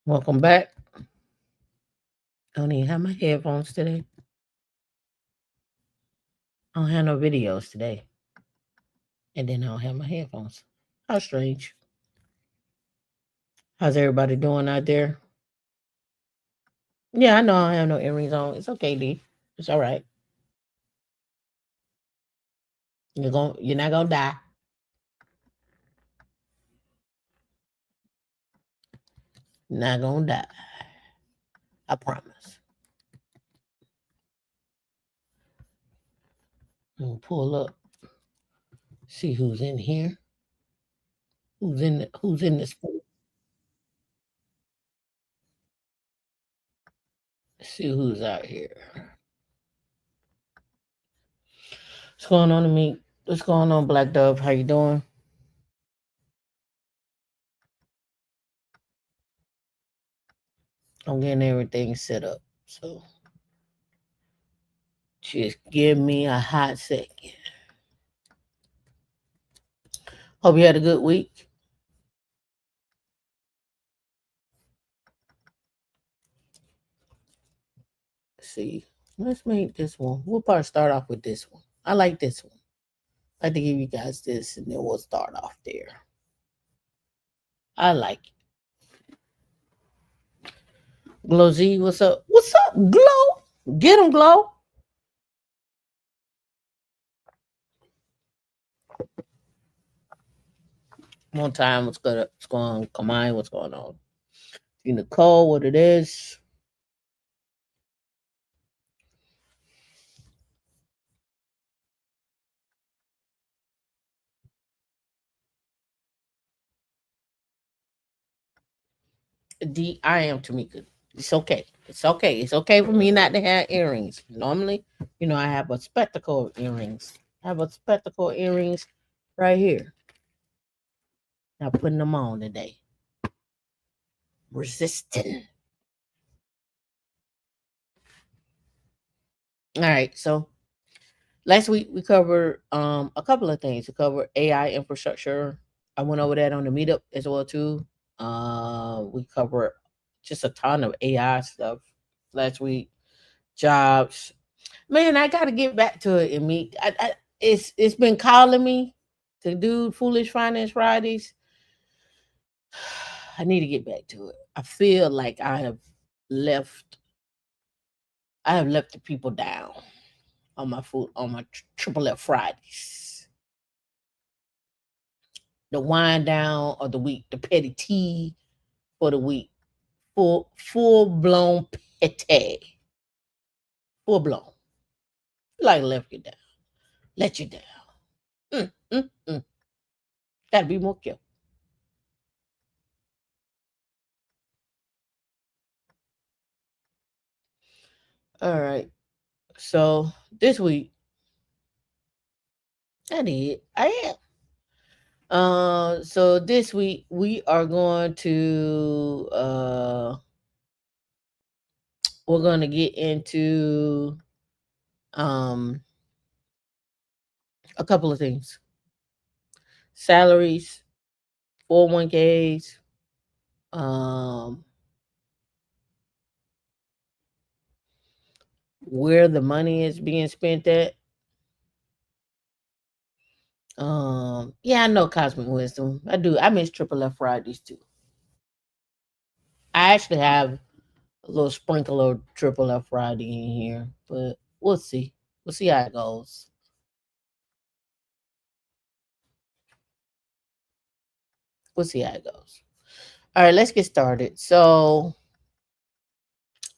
Welcome back. I don't even have my headphones today. I don't have no videos today. And then I don't have my headphones. How strange. How's everybody doing out there? Yeah, I know I don't have no earrings on. It's okay, D. It's all right. You're not gonna die. You're not gonna die. I promise. I'm gonna pull up, see who's in here. Who's in this see who's out here. What's going on to me? What's going on, Black Dove? How you doing? I'm getting everything set up. So just give me a hot second. Hope you had a good week. Let's see, let's make this one. We'll probably start off with this one. I like this one. I like to give you guys this, and then we'll start off there. I like it. Glow Z, what's up? What's up, Glow? Get him, Glow. One time, what's going on? Come on, what's going on? See Nicole, what it is? I am Tameika. It's okay. It's okay. It's okay for me not to have earrings. Normally, I have a spectacle of earrings. I have a spectacle of earrings right here. Now putting them on today. Resistant. All right. So last week we covered a couple of things. We covered AI infrastructure. I went over that on the meetup as well too. We covered just a ton of AI stuff last week. Jobs. Man, I got to get back to it and meet. It's been calling me to do Foolish Finance Fridays. I need to get back to it. I feel like left I have left the people down on my food on my triple F Fridays. The wind down of the week, the petty tea for the week, full blown petty, full blown. Like left you down, let you down. Mm, mm, mm. Gotta be more careful. All right. So this week, I did. I am. So this week we are going to we're going to get into um a couple of things: salaries, 401ks, um, where the money is being spent at. Yeah, I know Cosmic Wisdom. I do. I miss Triple F Fridays too. I actually have a little sprinkle of Triple F Friday in here, but we'll see. We'll see how it goes. We'll see how it goes. All right, let's get started. So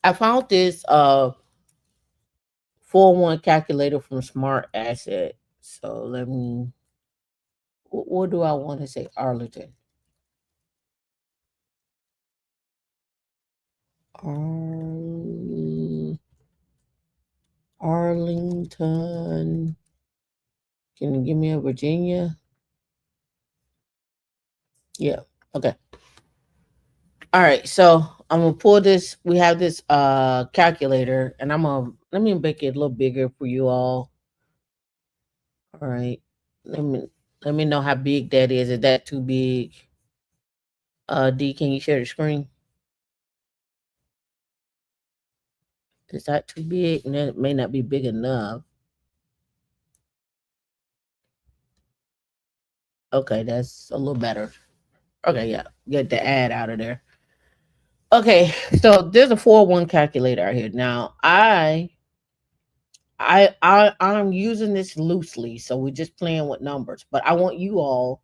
I found this 401 calculator from Smart Asset. So let me what do I want to say? Arlington. Arl- Arlington. Can you give me a Virginia? Yeah. Okay. All right. So I'm gonna pull this. We have this calculator, and I'm gonna let me make it a little bigger for you all. All right. Let me let me know how big that is. Is that too big? D, can you share the screen? Is that too big? And it may not be big enough. Okay, that's a little better. Okay, yeah. Get the ad out of there. Okay, so there's a 401 calculator out here. Now I'm using this loosely, so we're just playing with numbers. But I want you all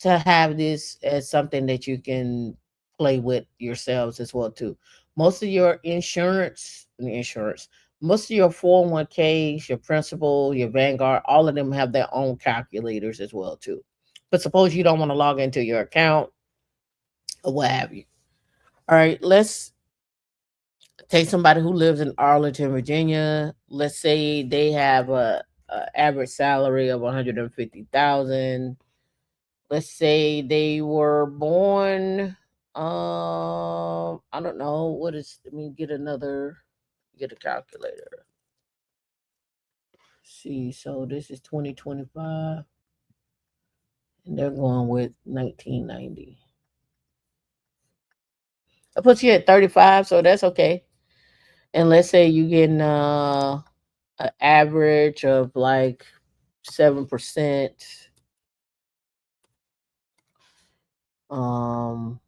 to have this as something that you can play with yourselves as well too. Most of your insurance, most of your 401ks, your principal, your Vanguard, all of them have their own calculators as well too. But suppose you don't want to log into your account or what have you. All right, let's take somebody who lives in Arlington, Virginia. Let's say they have a average salary of 150,000. Let's say they were born. I don't know what is. Let me get a calculator. See, so this is 2025, and they're going with 1990. I put you at 35, so that's okay. And let's say you getting an average of like 7%. Um,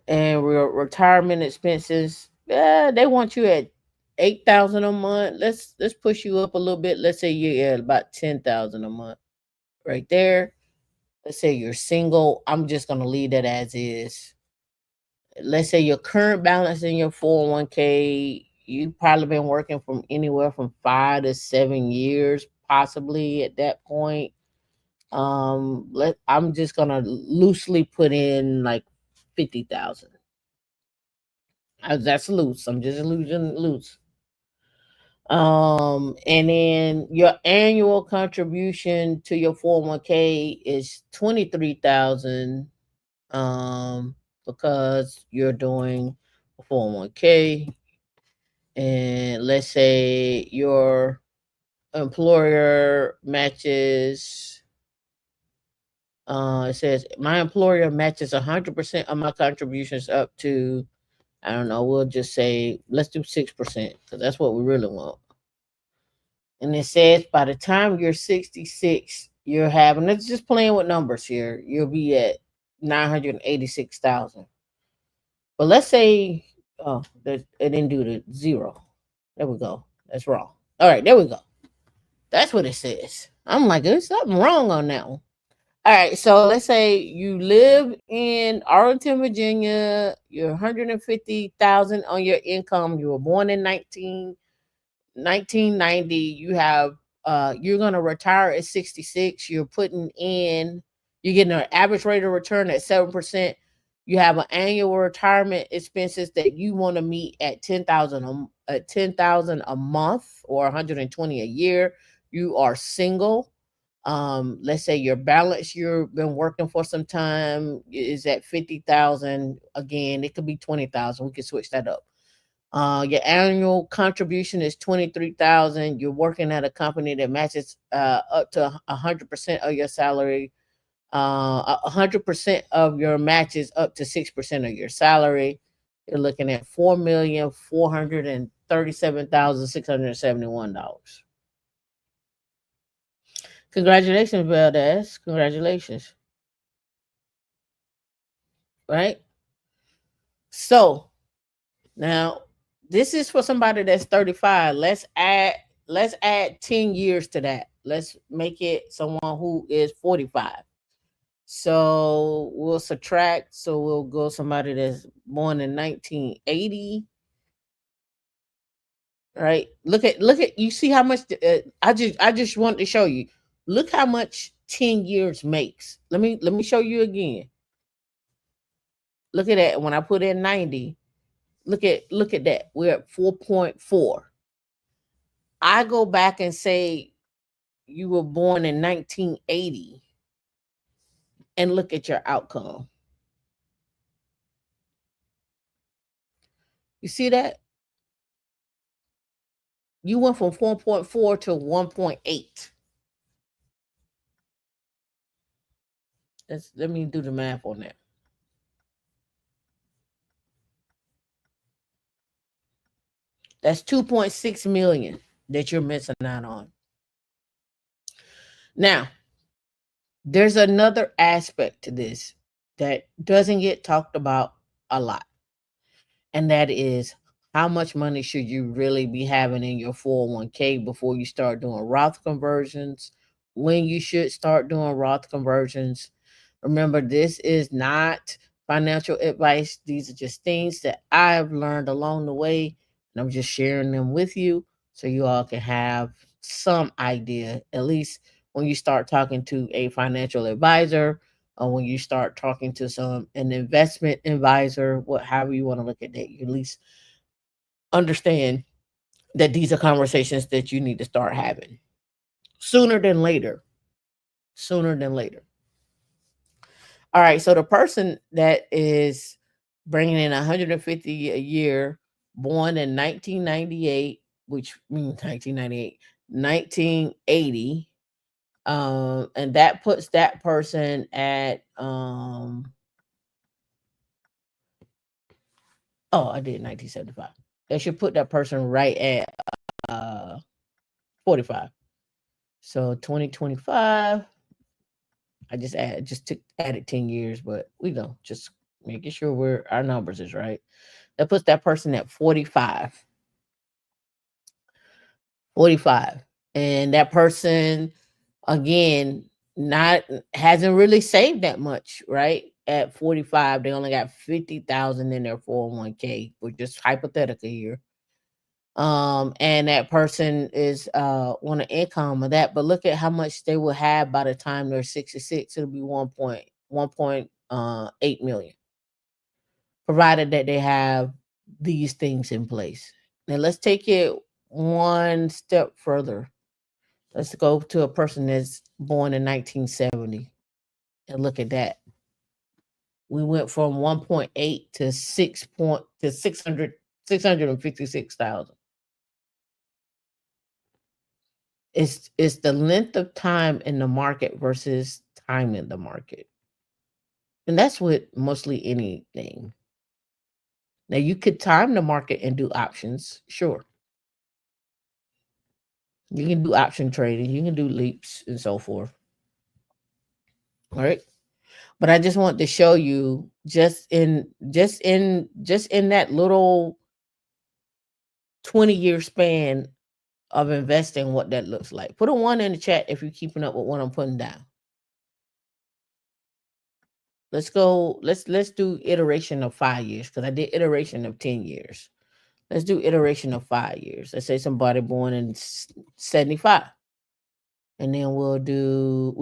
and retirement expenses, they want you at 8,000 a month. Let's push you up a little bit. Let's say you're at about 10,000 a month, right there. Let's say you're single. I'm just gonna leave that as is. Let's say your current balance in your 401k, you've probably been working from anywhere from 5 to 7 years, possibly at that point. I'm just gonna loosely put in like 50,000. That's loose. I'm just losing loose. And then your annual contribution to your 401k is 23,000. Because you're doing a 401k, and let's say your employer matches. It says my employer matches 100% of my contributions up to, I don't know, we'll just say let's do 6% because that's what we really want. And it says by the time you're 66, you're having, it's just playing with numbers here, you'll be at 986,000. But let's say, oh, it didn't do the zero. There we go. That's wrong. All right, there we go. That's what it says. I'm like, there's something wrong on that one. All right, so let's say you live in Arlington, Virginia. You're 150,000 on your income. You were born in 1990. You have you're going to retire at 66. You're getting an average rate of return at 7%. You have an annual retirement expenses that you want to meet at 10,000 a month or 120 a year. You are single. Let's say your balance, you've been working for some time, is at 50,000. Again, it could be 20,000. We can switch that up. Your annual contribution is 23,000. You're working at a company that matches up to 100% of your salary. 100% of your matches up to 6% of your salary. You're looking at $4,437,671. Congratulations, Valdez. Congratulations. Right. So now this is for somebody that's 35. Let's add 10 years to that. Let's make it someone who is 45. So we'll subtract. So we'll go somebody that's born in 1980. Right. Look at you see how much I just want to show you. Look how much 10 years makes. Let me show you again. Look at that. When I put in 90, look at that. We're at 4.4. I go back and say you were born in 1980 and look at your outcome. You see that? You went from 4.4 to 1.8. Let me do the math on that. That's 2.6 million that you're missing out on. Now, there's another aspect to this that doesn't get talked about a lot, and that is how much money should you really be having in your 401k before you start doing Roth conversions, when you should start doing Roth conversions. Remember, this is not financial advice. These are just things that I've learned along the way, and I'm just sharing them with you so you all can have some idea, at least when you start talking to a financial advisor, or when you start talking to an investment advisor, what however you want to look at that, you at least understand that these are conversations that you need to start having sooner than later. Sooner than later. All right, so the person that is bringing in 150 a year, born in 1998, which means 1998, 1980, and that puts that person at oh, I did 1975. They should put that person right at 45. So 2025, I just took added 10 years, but we know just making sure our numbers is right. That puts that person at 45. 45. And that person again not hasn't really saved that much, right? At 45, they only got 50,000 in their 401k. We're just hypothetical here. And that person is want an income of that, but look at how much they will have by the time they're 66. It'll be 1.8 million, provided that they have these things in place. Now let's take it one step further. Let's go to a person that's born in 1970 and look at that. We went from 1.8 to 656,000. It's the length of time in the market versus time in the market. And that's with mostly anything. Now you could time the market and do options, sure. You can do option trading, you can do leaps and so forth. All right. But I just want to show you just in that little 20-year span of investing what that looks like. Put a one in the chat if you're keeping up with what I'm putting down. Let's go, let's do iteration of 5 years because I did iteration of 10 years. Let's do iteration of 5 years. Let's say somebody born in 75. And then we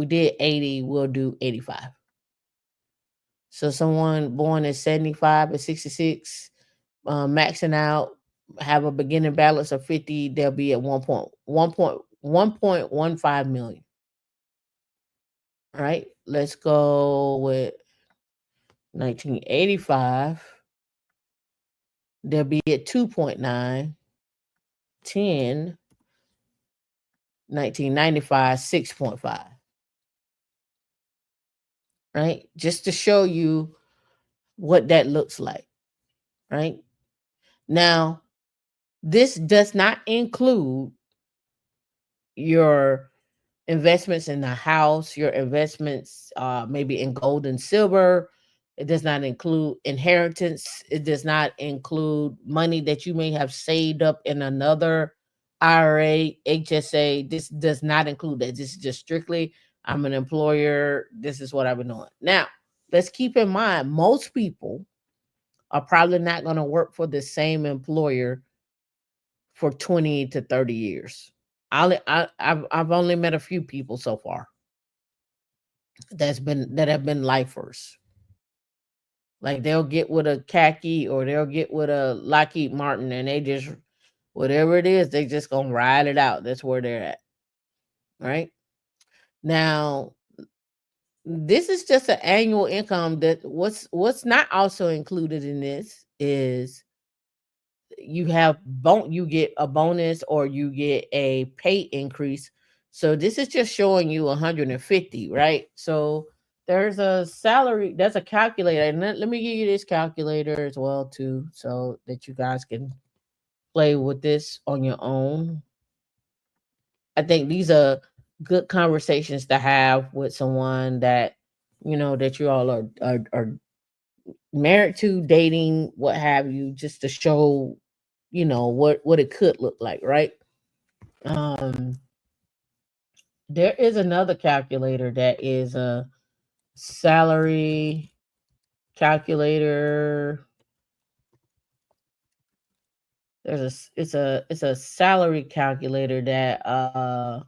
did 80, we'll do 85. So someone born in 75 or 66, maxing out, have a beginning balance of 50, they'll be at 1.15 million. All right, let's go with 1985. They'll be at 2.9, 10, 1995, 6.5. Right? Just to show you what that looks like. Right? Now, this does not include your investments in the house, your investments maybe in gold and silver. It does not include inheritance. It does not include money that you may have saved up in another IRA, HSA. This does not include that. This is just strictly, I'm an employer. This is what I've been doing. Now, let's keep in mind, most people are probably not going to work for the same employer for 20 to 30 years. I've only met a few people so far that have been lifers. Like they'll get with a khaki or they'll get with a Lockheed Martin and they just whatever it is, they just gonna ride it out. That's where they're at. Right? Now, this is just an annual income that what's not also included in this is you get a bonus or you get a pay increase. So this is just showing you 150, right? So there's a salary, there's a calculator, and let me give you this calculator as well too, so that you guys can play with this on your own. I think these are good conversations to have with someone that that you all are married to, dating, what have you, just to show what it could look like, right? Um, there is another calculator that is a salary calculator. It's a salary calculator that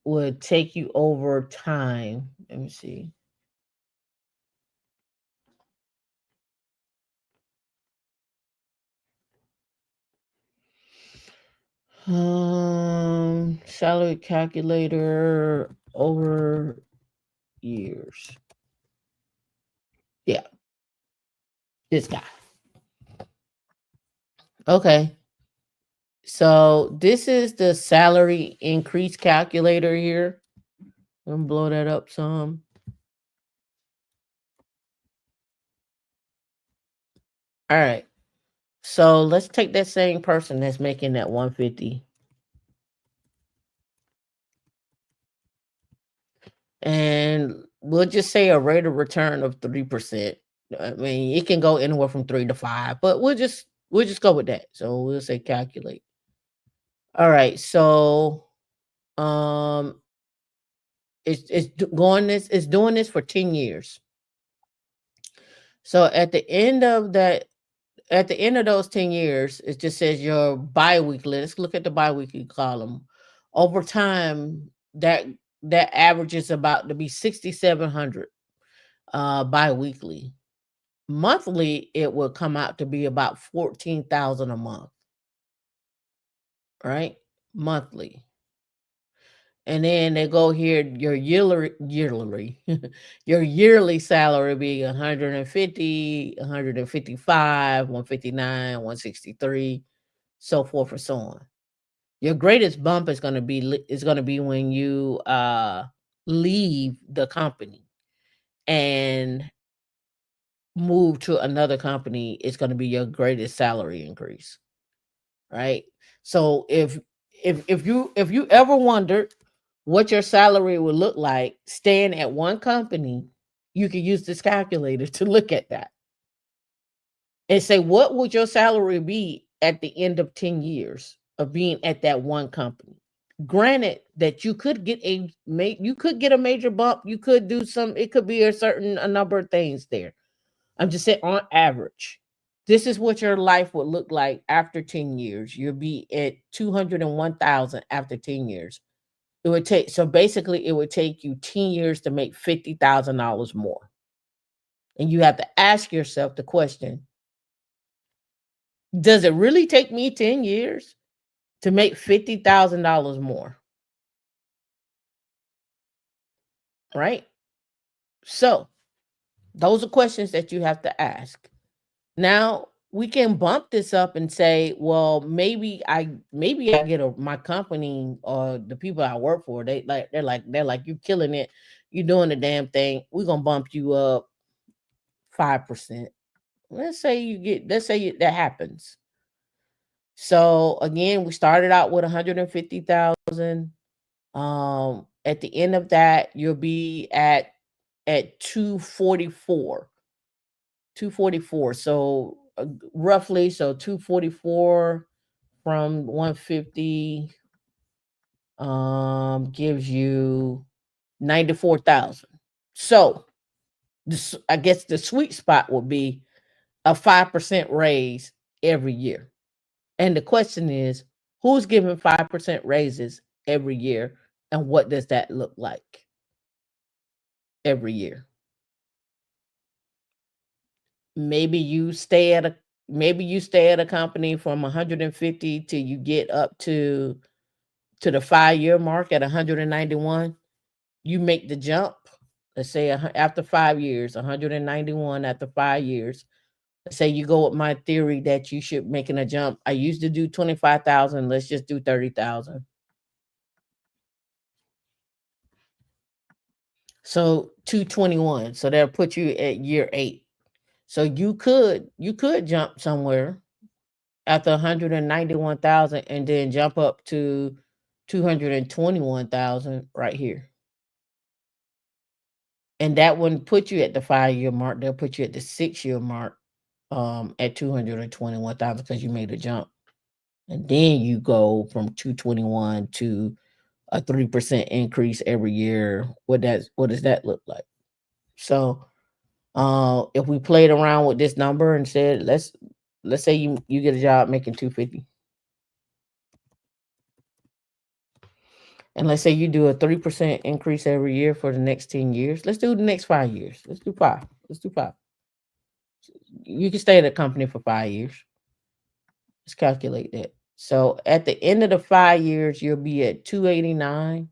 would take you over time. Let me see. Salary calculator over years. Yeah, this guy. Okay. So this is the salary increase calculator here. I'm gonna blow that up some. All right. So let's take that same person that's making that 150, and we'll just say a rate of return of 3%. I mean, it can go anywhere from 3 to 5, but we'll just go with that. So we'll say calculate. All right. So um it's doing this for 10 years. So at the end of those 10 years, it just says your biweekly. Let's look at the biweekly column. Over time, that average is about to be 6,700 biweekly. Monthly, it will come out to be about 14,000 a month, right? Monthly. And then they go here, your yearly salary be 150, 155, 159, 163, so forth and so on. Your greatest bump is gonna be when you leave the company and move to another company. It's gonna be your greatest salary increase, right? So if you ever wondered what your salary would look like staying at one company, you can use this calculator to look at that and say, what would your salary be at the end of 10 years of being at that one company? Granted that you could get a major bump, you could do some, it could be a number of things there. I'm just saying, on average, this is what your life would look like after 10 years. You'll be at 201,000 after 10 years. It would take you 10 years to make $50,000 more. And you have to ask yourself the question, does it really take me 10 years to make $50,000 more? Right? So, those are questions that you have to ask. Now, we can bump this up and say, well, maybe I get my company or the people I work for, they're like, you're killing it. You're doing the damn thing. We're gonna bump you up 5%. Let's say that happens. So again, we started out with 150,000. At the end of that, you'll be at 244. 244. So roughly, so 244 from 150 gives you 94,000. So I guess the sweet spot would be a 5% raise every year. And the question is, who's giving 5% raises every year, and what does that look like every year? Maybe you stay at a company from 150 till you get up to the 5-year mark at 191. You make the jump. Let's say after 5 years, 191 after 5 years. Let's say you go with my theory that you should making a jump. I used to do 25,000. Let's just do 30,000. So 221. So that'll put you at year 8. So you could jump somewhere after 191,000 and then jump up to 221,000 right here. And that wouldn't put you at the 5-year mark. They'll put you at the 6-year mark at 221,000 because you made a jump. And then you go from 221 to a 3% increase every year. What does that look like? So if we played around with this number and said let's say you get a job making 250, and let's say you do a 3% increase every year for the next 10 years. Let's do the next 5 years. Let's do five. You can stay at a company for 5 years. Let's calculate that. So at the end of the 5 years, you'll be at 289.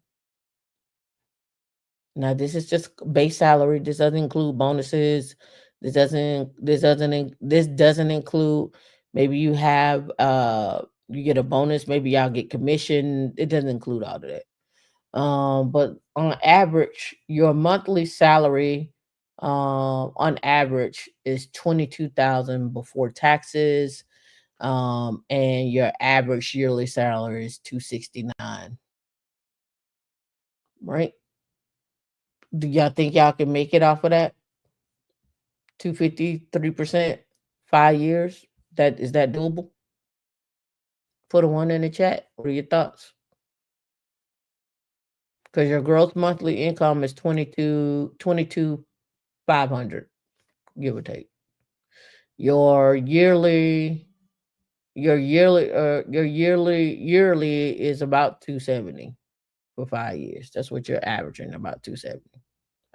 Now this is just base salary. This doesn't include bonuses. This doesn't include, maybe you have you get a bonus, maybe y'all get commission. It doesn't include all of that. But on average, your monthly salary on average is 22,000 before taxes. And your average yearly salary is 269, right? Do y'all think y'all can make it off of that? 253%, 5 years. That doable? Put a one in the chat. What are your thoughts? Because your gross monthly income is 22,500, give or take. Your yearly yearly is about 270 for 5 years. That's what you're averaging, about 270.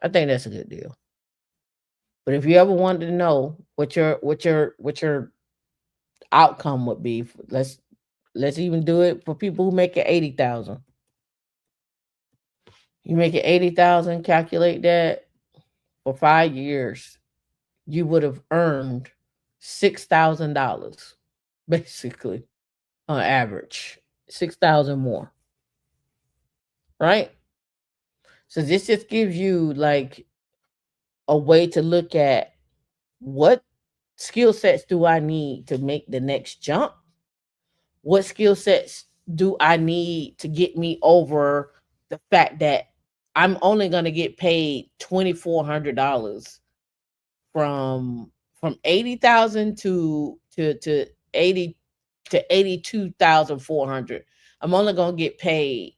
I think that's a good deal. But if you ever wanted to know what your outcome would be, let's even do it for people who make it 80,000. You make it 80,000, calculate that for 5 years, you would have earned $6,000 basically on average, 6,000 more, right? So this just gives you like a way to look at what skill sets do I need to make the next jump? What skill sets do I need to get me over the fact that I'm only going to get paid $2,400 from 80,000 to 80 to 82,400. I'm only going to get paid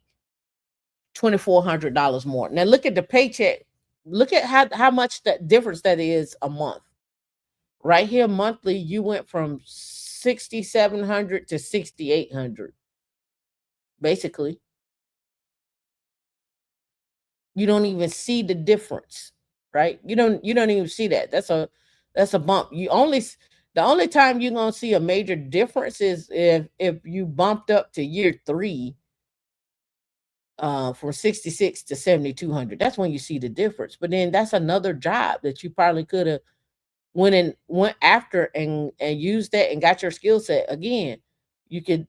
$2,400 more. Now look at the paycheck. Look at how much that difference that is a month. Right here, monthly, you went from 6,700 to 6,800. Basically, you don't even see the difference, right? You don't even see that. That's a bump. The only time you're gonna see a major difference is if you bumped up to year three, from 66 to 7,200. That's when you see the difference. But then that's another job that you probably could have went after and used that and got your skill set again. You could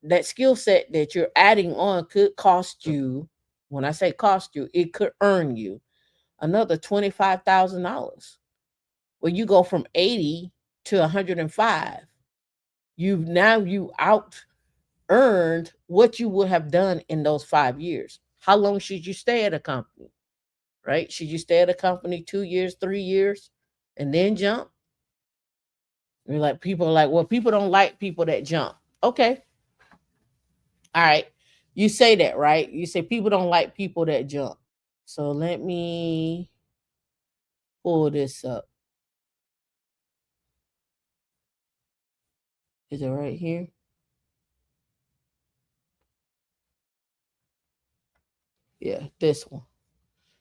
That skill set that you're adding on could cost you. When I say cost you, it could earn you another $25,000. When you go from 80 to 105, you out earned what you would have done in those 5 years. How long should you stay at a company? Right? Should you stay at a company 2 years, 3 years, and then jump? You're like, people are like, well, people don't like people that jump. Okay. All right. You say that, right? You say people don't like people that jump. So let me pull this up. Is it right here? Yeah, this one.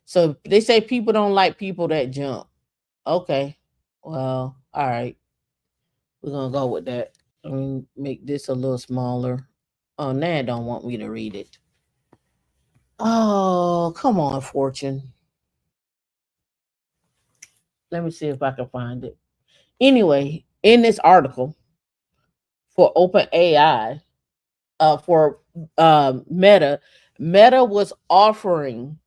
So they say people don't like people that jump. Okay. Well, all right. We're gonna go with that. Let me make this a little smaller. Oh, now it don't want me to read it. Oh, come on, Fortune. Let me see if I can find it. Anyway, in this article for Open AI, for Meta, Meta was offering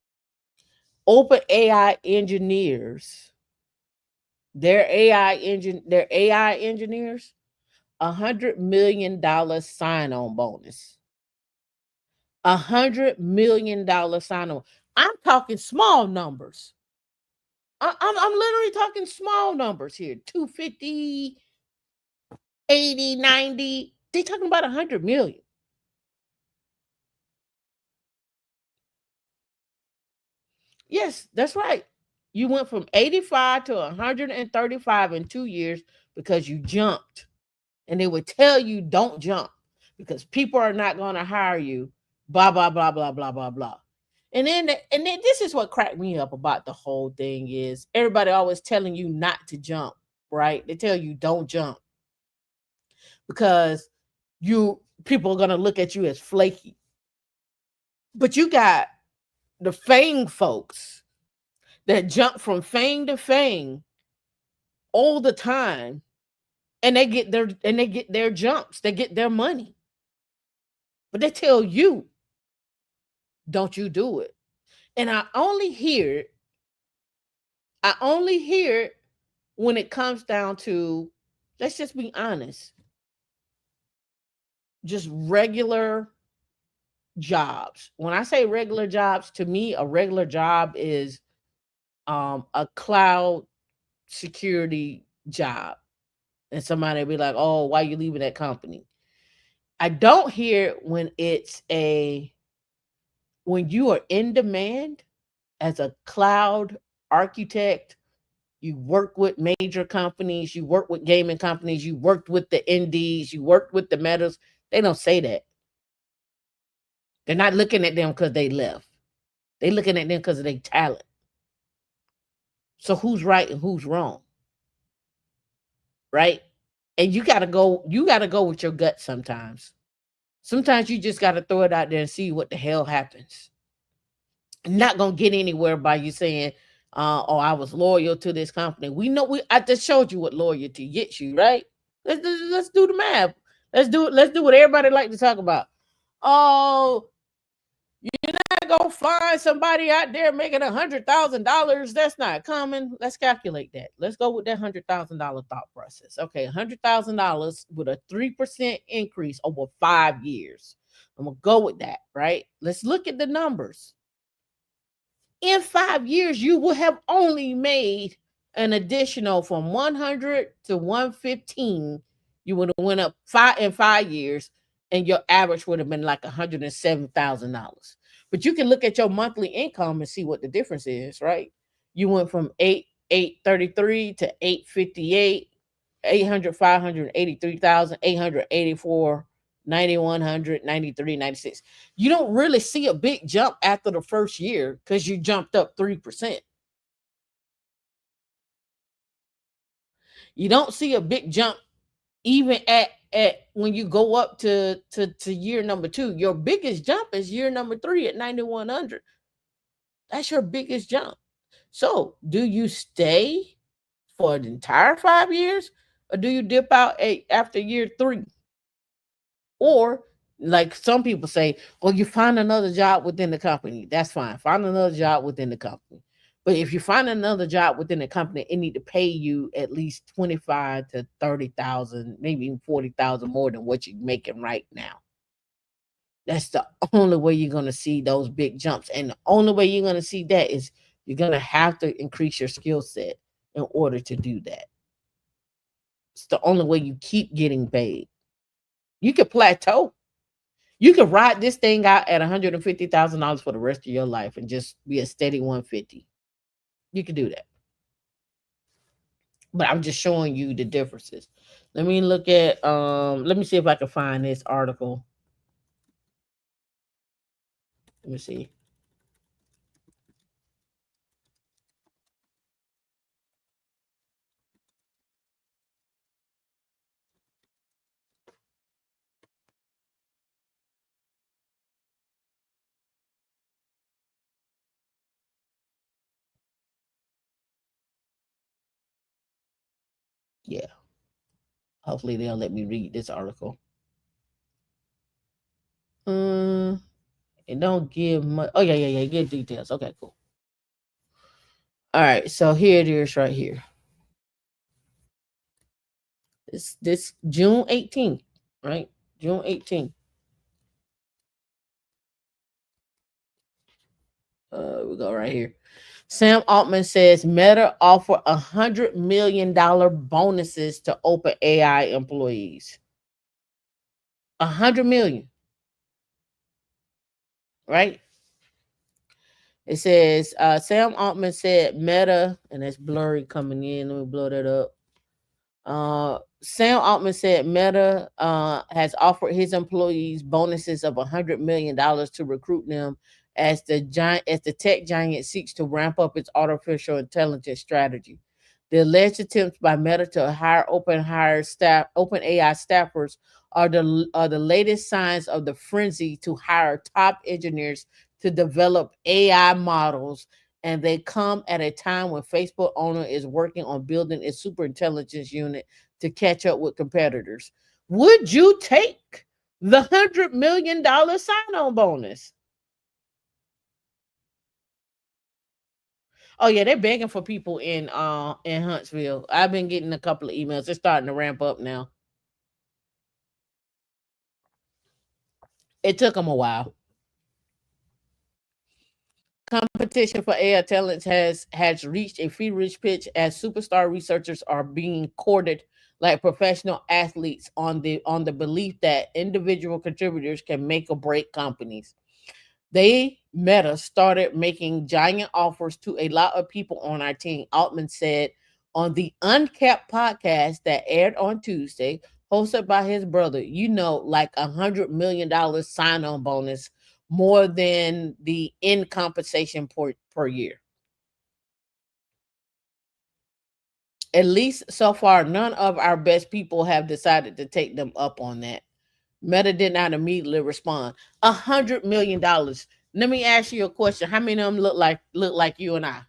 Open AI engineers Their AI engineers, $100 million sign on bonus. $100 million sign on. I'm talking small numbers. I'm literally talking small numbers here. 250, 80, 90. They talking about 100 million. Yes, that's right. You went from 85 to 135 in 2 years because you jumped. And they would tell you don't jump because people are not going to hire you. Blah blah blah blah blah blah blah. And then this is what cracked me up about the whole thing is everybody always telling you not to jump, right? They tell you don't jump because you people are going to look at you as flaky. But you got the fang folks that jump from fang to fang all the time, and they get their jumps, they get their money. But they tell you don't you do it. And I only hear it when it comes down to, let's just be honest, just regular jobs. When I say regular jobs, to me, a regular job is a cloud security job. And somebody will be like, oh, why you leaving that company? I don't hear it when you are in demand as a cloud architect. You work with major companies, you work with gaming companies, you worked with the indies, you worked with the metas. They don't say that. They're not looking at them because they left. They're looking at them because of their talent. So who's right and who's wrong? Right? And you gotta go with your gut sometimes. Sometimes you just gotta throw it out there and see what the hell happens. Not gonna get anywhere by you saying, "Oh, I was loyal to this company." We know I just showed you what loyalty gets you, right? Let's do the math. Let's do it. Let's do what everybody like to talk about. Oh, you're not gonna find somebody out there making $100,000. That's not common. Let's calculate that. Let's go with that $100,000 thought process. Okay, $100,000 with a 3% increase over 5 years. I'm gonna go with that, right? Let's look at the numbers. In 5 years, you will have only made an additional from 100 to 115. You would have went up 5 in 5 years, and your average would have been like $107,000. But you can look at your monthly income and see what the difference is, right? You went from 833 to 858, 800, 583,000, 884, 9100, 93, 96. You don't really see a big jump after the first year because you jumped up 3%. You don't see a big jump even at when you go up to year number 2. Your biggest jump is year number 3 at 9100. That's your biggest jump. So do you stay for the entire 5 years, or do you dip out after year 3? Or like some people say, well, you find another job within the company. That's fine. Find another job within the company. But if you find another job within the company, it need to pay you at least 25 to 30,000, maybe even 40,000 more than what you're making right now. That's the only way you're gonna see those big jumps. And the only way you're gonna see that is you're gonna have to increase your skill set in order to do that. It's the only way you keep getting paid. You could plateau. You could ride this thing out at $150,000 for the rest of your life and just be a steady 150. You could do that. But I'm just showing you the differences. Let me see if I can find this article. Let me see. Yeah. Hopefully they'll let me read this article. Um it don't give much. Oh yeah. Give details. Okay, cool. All right, so here it is right here. It's this June 18th, right? June 18th. We go right here. Sam Altman says Meta offer $100 million bonuses to open AI employees. 100 million, right? It says Sam Altman said Meta, and it's blurry coming in. Let me blow that up. Sam Altman said Meta has offered his employees bonuses of $100 million to recruit them as the tech giant seeks to ramp up its artificial intelligence strategy. The alleged attempts by Meta to hire open AI staffers are the latest signs of the frenzy to hire top engineers to develop AI models, and they come at a time when Facebook owner is working on building its super intelligence unit to catch up with competitors. Would you take the $100 million sign-on bonus? Oh yeah, they're begging for people in Huntsville. I've been getting a couple of emails. They're starting to ramp up now. It took them a while. Competition for AI talent has reached a feverish pitch as superstar researchers are being courted like professional athletes on the belief that individual contributors can make or break companies. They Meta started making giant offers to a lot of people on our team. Altman said on the Uncapped podcast that aired on Tuesday, hosted by his brother, like $100 million sign-on bonus, more than the in compensation per year. At least so far, none of our best people have decided to take them up on that. Meta did not immediately respond. $100 million. Let me ask you a question. How many of them look like you and I?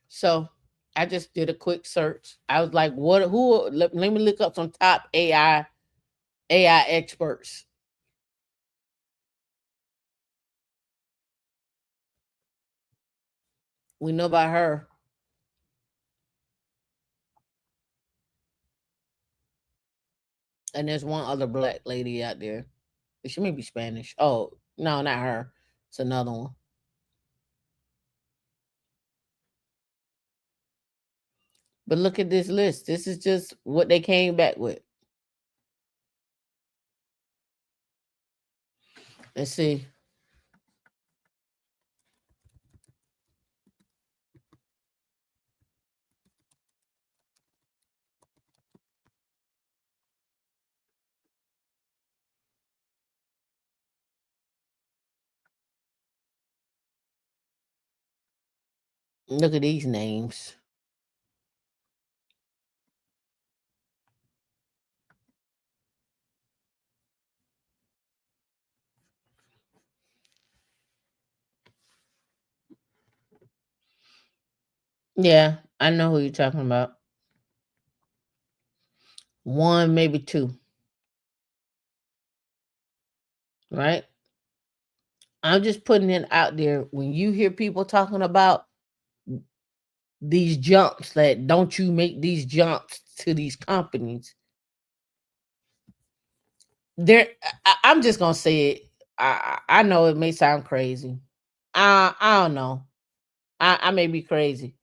So I just did a quick search. I was like, what who let me look up some top AI experts. We know about her. And there's one other black lady out there. She may be Spanish. Oh, no, not her. It's another one. But look at this list. This is just what they came back with. Let's see. Look at these names. Yeah, I know who you're talking about. One, maybe two, right? I'm just putting it out there. When you hear people talking about these jumps, that don't you make these jumps to these companies, there I'm just gonna say it. I know it may sound crazy. I don't know. I may be crazy.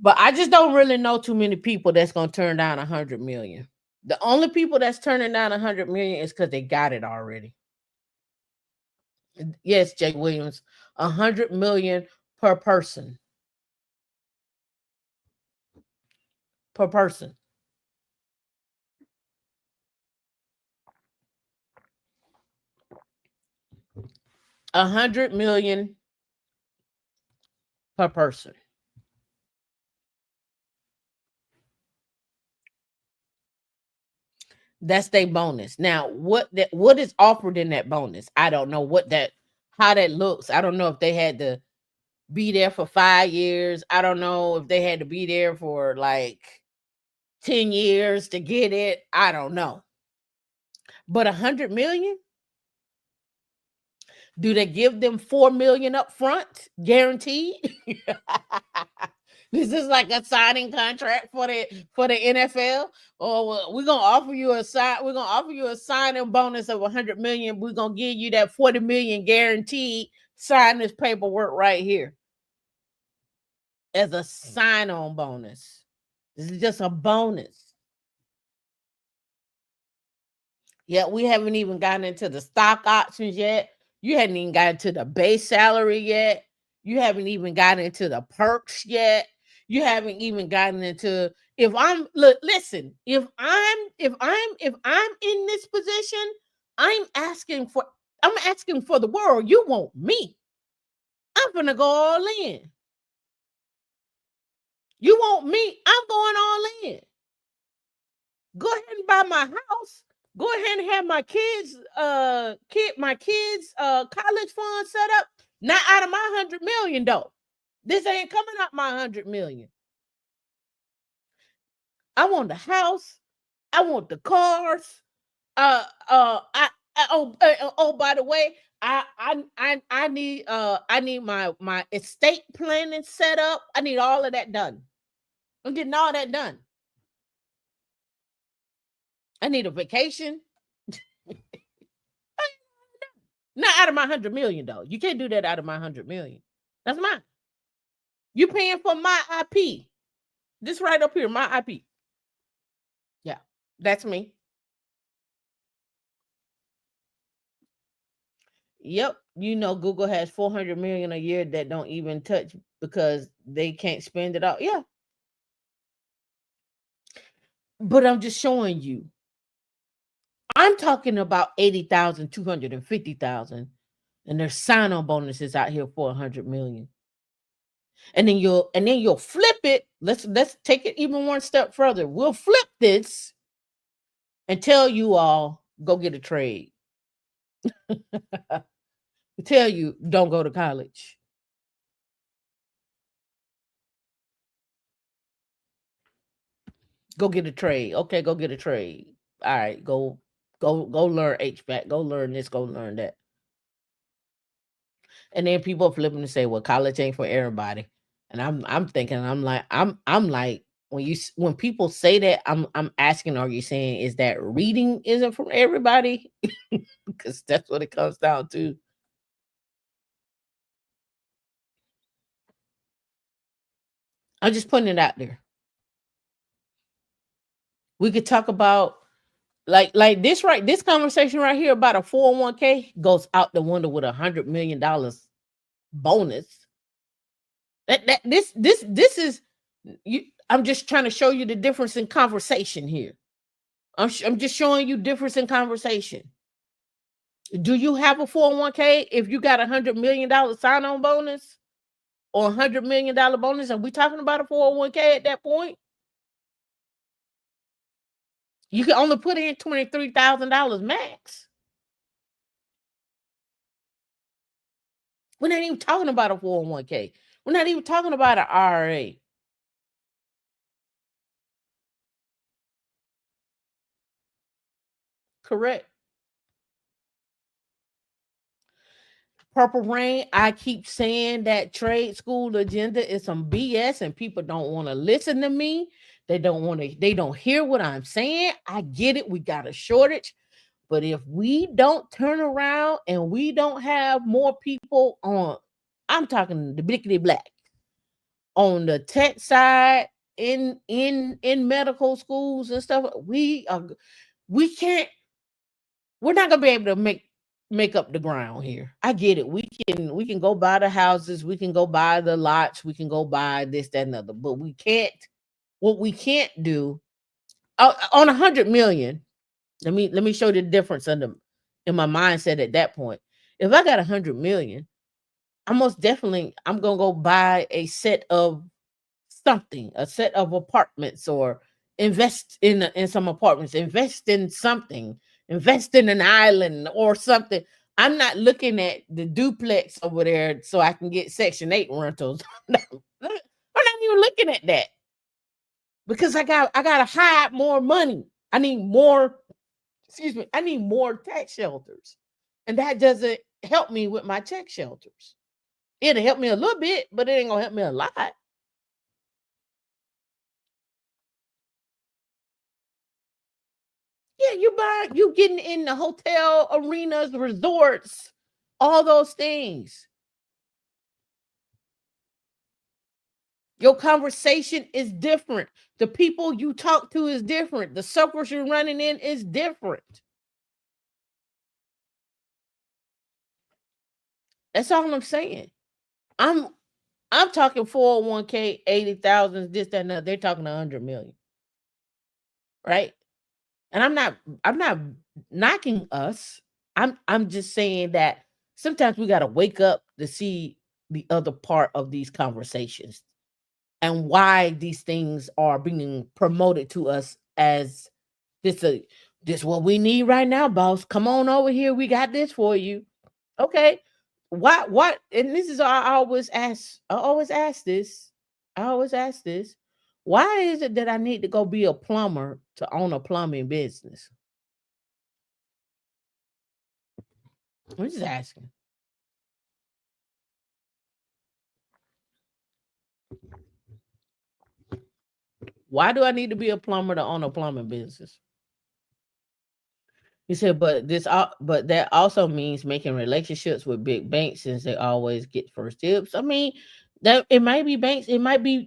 But I just don't really know too many people that's gonna turn down 100 million. The only people that's turning down 100 million is because they got it already. Yes, Jake Williams, 100 million per person. Per person. 100 million per person. That's their bonus. Now, what is offered in that bonus? I don't know how that looks. I don't know if they had be there for 5 years. I don't know if they had to be there for like 10 years to get it. I don't know. But 100 million? Do they give them 4 million up front guaranteed? This is like a signing contract for the NFL. Or we're gonna offer you a signing bonus of 100 million. We're gonna give you that 40 million guaranteed. Sign this paperwork right here as a sign-on bonus. This is just a bonus. Yeah, we haven't even gotten into the stock options yet. You hadn't even gotten to the base salary yet. You haven't even gotten into the perks yet. You haven't even gotten into listen, if I'm in this position, I'm asking for the world. You want me. I'm gonna go all in. You want me, I'm going all in. Go ahead and buy my house. Go ahead and have my kids college fund set up. Not out of my 100 million though. This ain't coming out my 100 million. I want the house. I want the cars. By the way, I need my estate planning set up. I need all of that done. I'm getting all that done. I need a vacation. Not out of my 100 million though. You can't do that out of my 100 million. That's mine. You paying for my IP. This right up here, my IP. Yeah, that's me. Yep. You know, Google has 400 million a year that don't even touch because they can't spend it all. Yeah. But I'm just showing you. I'm talking about 80,000, 250,000, and there's sign-on bonuses out here for 100 million. And then you'll flip it. Let's take it even one step further. We'll flip this and tell you all go get a trade. Tell you don't go to college. Go get a trade. Okay, go get a trade. All right, go learn HVAC. Go learn this. Go learn that. And then people flipping to say, "Well, college ain't for everybody." And I'm thinking, I'm like, when people say that, I'm asking, are you saying is that reading isn't for everybody? Because that's what it comes down to. I'm just putting it out there. We could talk about like this conversation right here about a 401k goes out the window with $100 million bonus. This is you. I'm just trying to show you the difference in conversation here. I'm just showing you difference in conversation. Do you have a 401k if you got $100 million sign-on bonus or $100 million bonus? Are we talking about a 401k at that point? You can only put in $23,000 max. We're not even talking about a 401k. We're not even talking about an IRA. Correct. Purple Rain, I keep saying that trade school agenda is some BS and people don't want to listen to me. They don't hear what I'm saying. I get it. We got a shortage. But if we don't turn around and we don't have more people on, I'm talking the blickety black, on the tech side, in medical schools and stuff, we can't, we're not gonna be able to make up the ground here. I get it. We can go buy the houses, we can go buy the lots, we can go buy this, that, and other, but we can't. What we can't do on 100 million. Let me show you the difference in my mindset at that point. If I got 100 million, I'm gonna go buy a set of something, a set of apartments, or invest in some apartments, invest in something, invest in an island or something. I'm not looking at the duplex over there so I can get Section 8 rentals. No, I'm not even looking at that because I gotta hide more money. I need more, excuse me, I need more tax shelters. And that doesn't help me with my tax shelters. It'll help me a little bit, but it ain't gonna help me a lot. Yeah, you getting in the hotel arenas, resorts, all those things. Your conversation is different. The people you talk to is different. The circles you're running in is different. That's all I'm saying. I'm I'm talking 401k, 80,000, this, that, and that. They're talking 100 million, right? And I'm not knocking us. I'm just saying that sometimes we gotta wake up to see the other part of these conversations and why these things are being promoted to us as this a this what we need right now, boss. Come on over here. We got this for you. Okay. What and this is I always ask this. I always ask this. Why is it that I need to go be a plumber to own a plumbing business? I'm just asking. Why do I need to be a plumber to own a plumbing business? He said, but that also means making relationships with big banks since they always get first tips. I mean, that it might be banks, it might be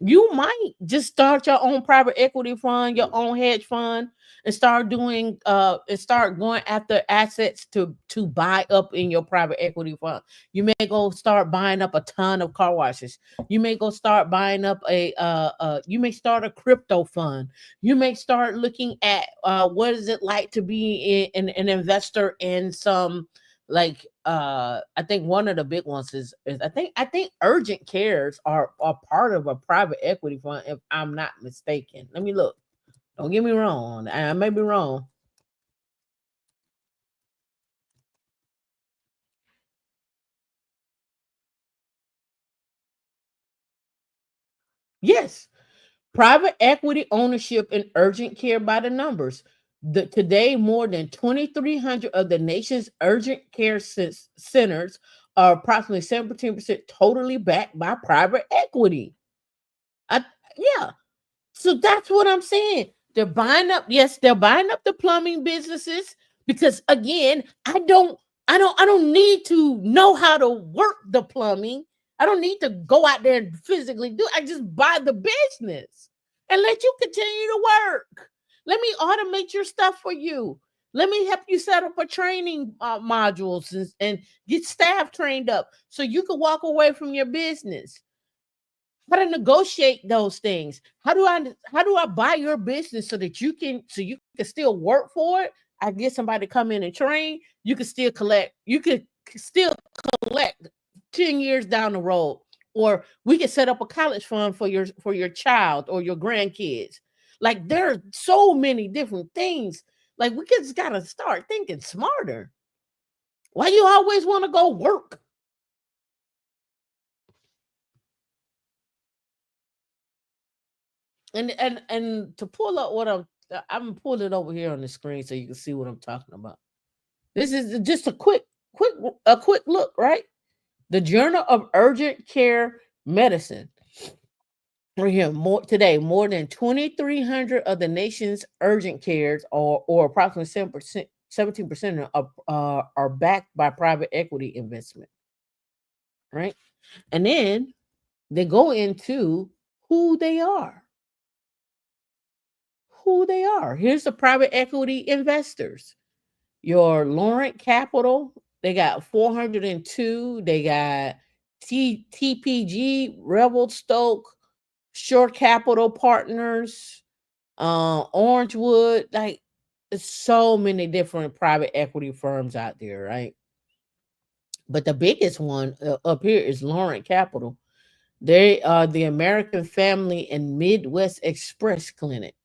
you might just start your own private equity fund, your own hedge fund, and start going after assets to buy up in your private equity fund. You may go start buying up a ton of car washes. You may go start buying up you may start a crypto fund. You may start looking at what is it like to be an investor in some, like, I think one of the big ones is I think urgent cares are part of a private equity fund, if I'm not mistaken. Let me look. Don't get me wrong. I may be wrong. Yes, private equity ownership in urgent care by the numbers. Today, more than 2,300 of the nation's urgent care centers are approximately 17% totally backed by private equity. I, yeah, so that's what I'm saying. They're buying up, yes, they're buying up the plumbing businesses because again, I don't need to know how to work the plumbing. I don't need to go out there and physically do it. I just buy the business and let you continue to work. Let me automate your stuff for you. Let me help you set up a training modules and get staff trained up so you can walk away from your business. How to negotiate those things. How do I buy your business so you can still work for it? I get somebody to come in and train. You could still collect 10 years down the road. Or we could set up a college fund for your child or your grandkids. Like there are so many different things. Like we just gotta start thinking smarter. Why you always want to go work? And to pull up what I'm pulling it over here on the screen so you can see what I'm talking about. This is just a quick look, right? The Journal of Urgent Care Medicine. Right here, more than 2,300 of the nation's urgent cares, or approximately 17% are backed by private equity investment, right? And then they go into who they are. Who they are. Here's the private equity investors. Your Laurent Capital, they got 402. They got TPG, Revelstoke, Shore Capital Partners, Orangewood. Like, there's so many different private equity firms out there, right? But the biggest one up here is Laurent Capital. They are the American Family and Midwest Express Clinic.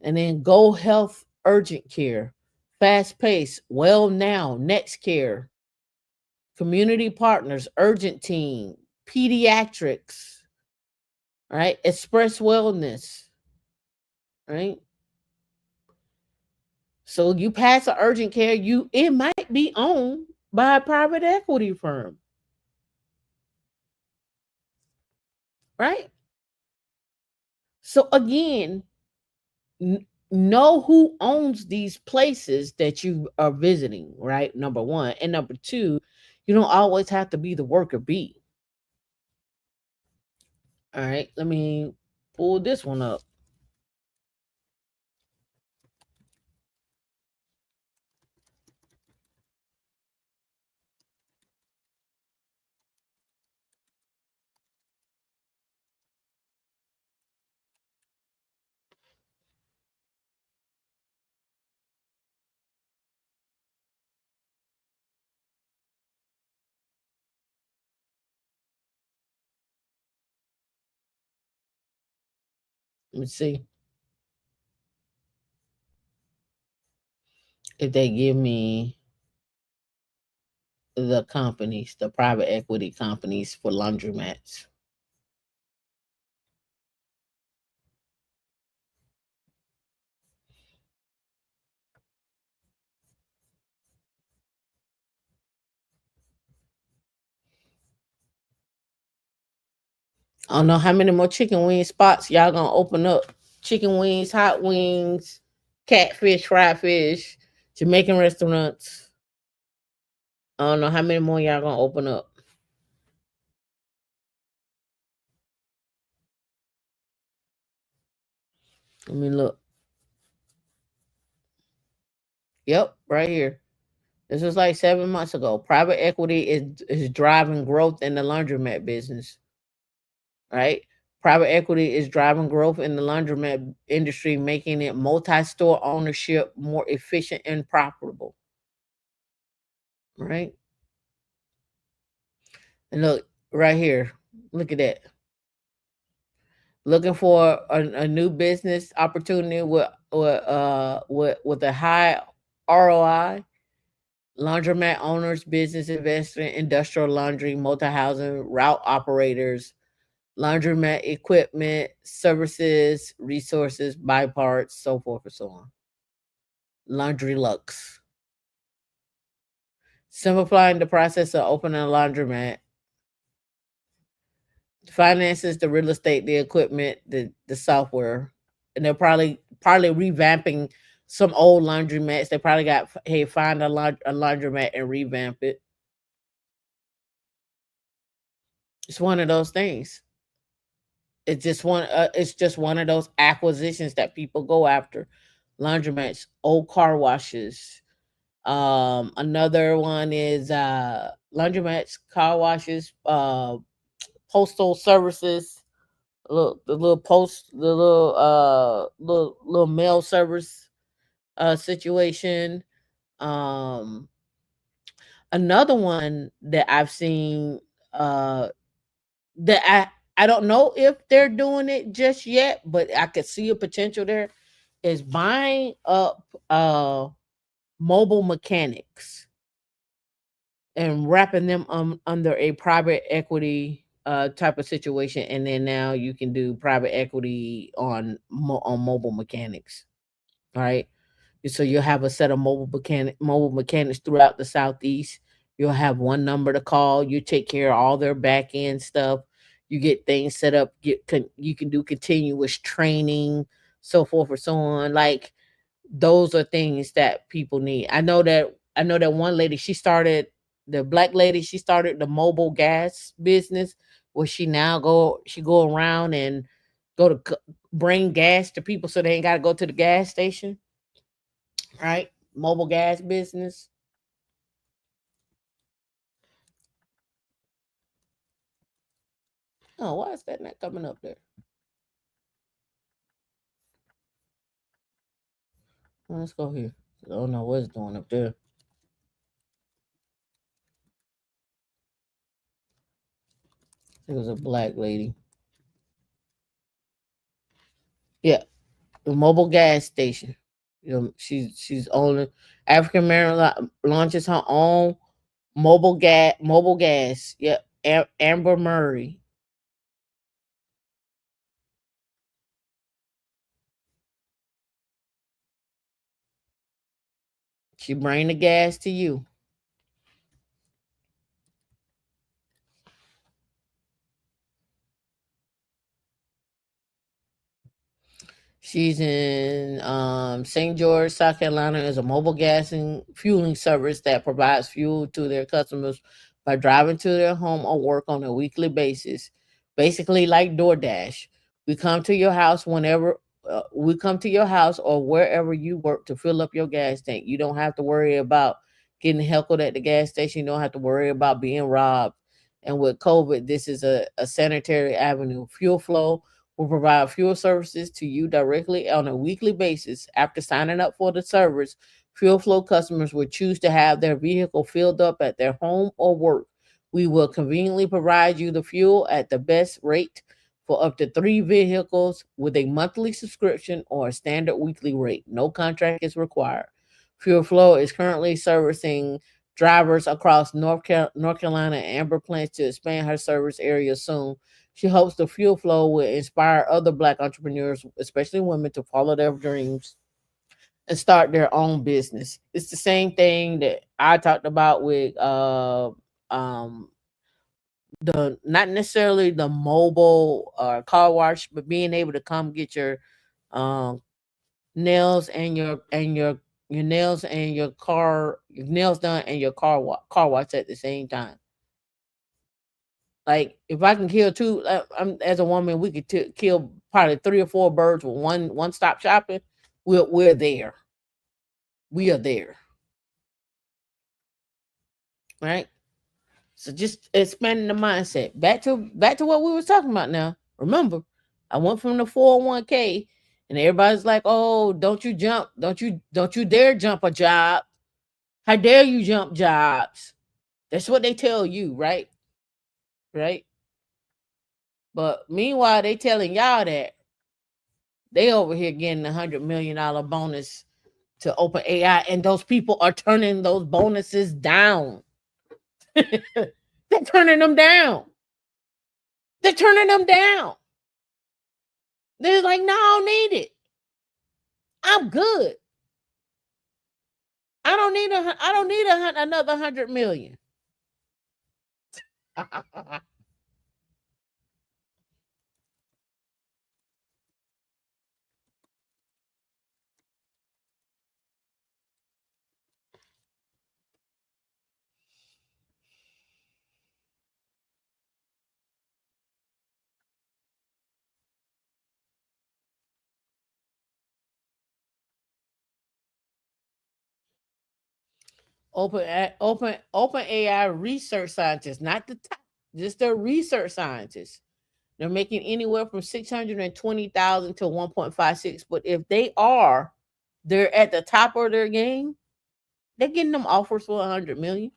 And then Go Health Urgent Care, Fast pace, well now, next care, community partners, urgent team, pediatrics, right? Express wellness, right? So you pass a urgent care, it might be owned by a private equity firm, right? So again, know who owns these places that you are visiting, right? Number one. And number two, you don't always have to be the worker bee. All right, let me pull this one up. Let me see if they give me the companies, the private equity companies for laundromats. I don't know how many more chicken wing spots y'all gonna open up. Chicken wings, hot wings, catfish, fried fish, Jamaican restaurants. I don't know how many more y'all gonna open up. Let me look. Yep, right here. This was like 7 months ago. Private equity is driving growth in the laundromat business, right? Private equity is driving growth in the laundromat industry, making it multi-store ownership more efficient and profitable, right? And look right here. Look at that. Looking for a new business opportunity with a high ROI. Laundromat owners, business investor, industrial laundry, multi-housing, route operators, laundromat equipment, services, resources, buy parts, so forth and so on. Laundry Lux. Simplifying the process of opening a laundromat. Finances, the real estate, the equipment, the software. And they're probably revamping some old laundromats. They probably got, hey, find a laundromat and revamp it. It's one of those things. It's just one of those acquisitions that people go after. Laundromats, old car washes. Another one is laundromats, car washes, postal services, the little post, the little mail service situation. Um, Another one that I've seen that I don't know if they're doing it just yet, but I could see a potential there is buying up mobile mechanics and wrapping them under a private equity type of situation, and then now you can do private equity on mobile mechanics, right? So you'll have a set of mobile mechanics throughout the southeast. You'll have one number to call. You take care of all their back end stuff. You get things set up. You can do continuous training, so forth or so on. Like those are things that people need. I know that one lady, the black lady, she started the mobile gas business where she go around and bring gas to people so they ain't got to go to the gas station, right? Mobile gas business. Oh, why is that not coming up there? Well, let's go here. I don't know what it's doing up there. It was a black lady. Yeah, the mobile gas station. She's only African American, launches her own mobile gas. Yep, Amber Murray. She bring the gas to you. She's in St. George, South Carolina, as a mobile gas and fueling service that provides fuel to their customers by driving to their home or work on a weekly basis. Basically, like DoorDash, we come to your house whenever we come to your house or wherever you work to fill up your gas tank. You don't have to worry about getting heckled at the gas station. You don't have to worry about being robbed. And with COVID, this is a sanitary avenue. Fuel Flow will provide fuel services to you directly on a weekly basis. After signing up for the service, Fuel Flow customers will choose to have their vehicle filled up at their home or work. We will conveniently provide you the fuel at the best rate for up to 3 vehicles with a monthly subscription or a standard weekly rate. No contract is required. Fuel Flow is currently servicing drivers across North Carolina, and Amber plans to expand her service area soon. She hopes the Fuel Flow will inspire other Black entrepreneurs, especially women, to follow their dreams and start their own business. It's the same thing that I talked about with um the not necessarily the mobile car wash, but being able to come get your um nails and your nails and your nails done and your car wash at the same time. Like if I can kill two, as a woman, we could kill probably 3 or 4 birds with one stop shopping. We're there. We are there, right? So just expanding the mindset. Back to what we were talking about now. Remember, I went from the 401k, and everybody's like, "Oh, don't you jump? Don't you dare jump a job? How dare you jump jobs?" That's what they tell you, right? Right. But meanwhile, they telling y'all that they over here getting $100 million bonus to open AI, and those people are turning those bonuses down. They're turning them down. They're turning them down. They're like, no, I don't need it. I'm good. I don't need another 100 million. Open AI research scientists, not the top, just the research scientists. They're making anywhere from 620,000 to 1.56. But if they're at the top of their game. They're getting them offers for 100 million,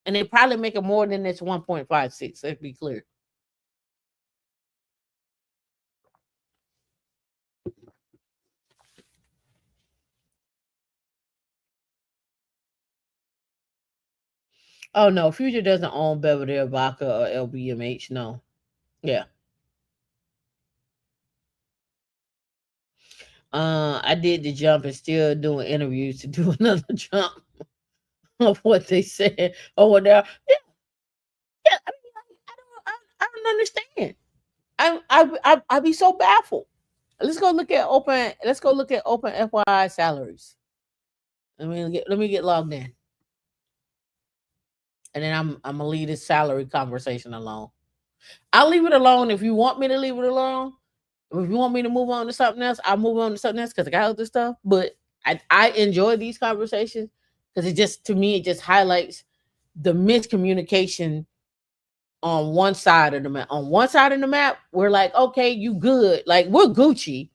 and they probably making more than this 1.56. Let's be clear. Oh no, Future doesn't own Belvedere Vodka or LVMH. No, yeah. I did the jump and still doing interviews to do another jump of what they said or whatever. Yeah, yeah. I mean, I don't understand. I be so baffled. Let's go look at open. Let's go look at open FYI salaries. Let me get logged in, and then I'm gonna leave this salary conversation alone. I'll leave it alone if you want me to leave it alone. If you want me to move on to something else, I'll move on to something else because I got other stuff. But I enjoy these conversations because to me it just highlights the miscommunication on one side of the map. On one side of the map, we're like, okay, you good. Like we're Gucci.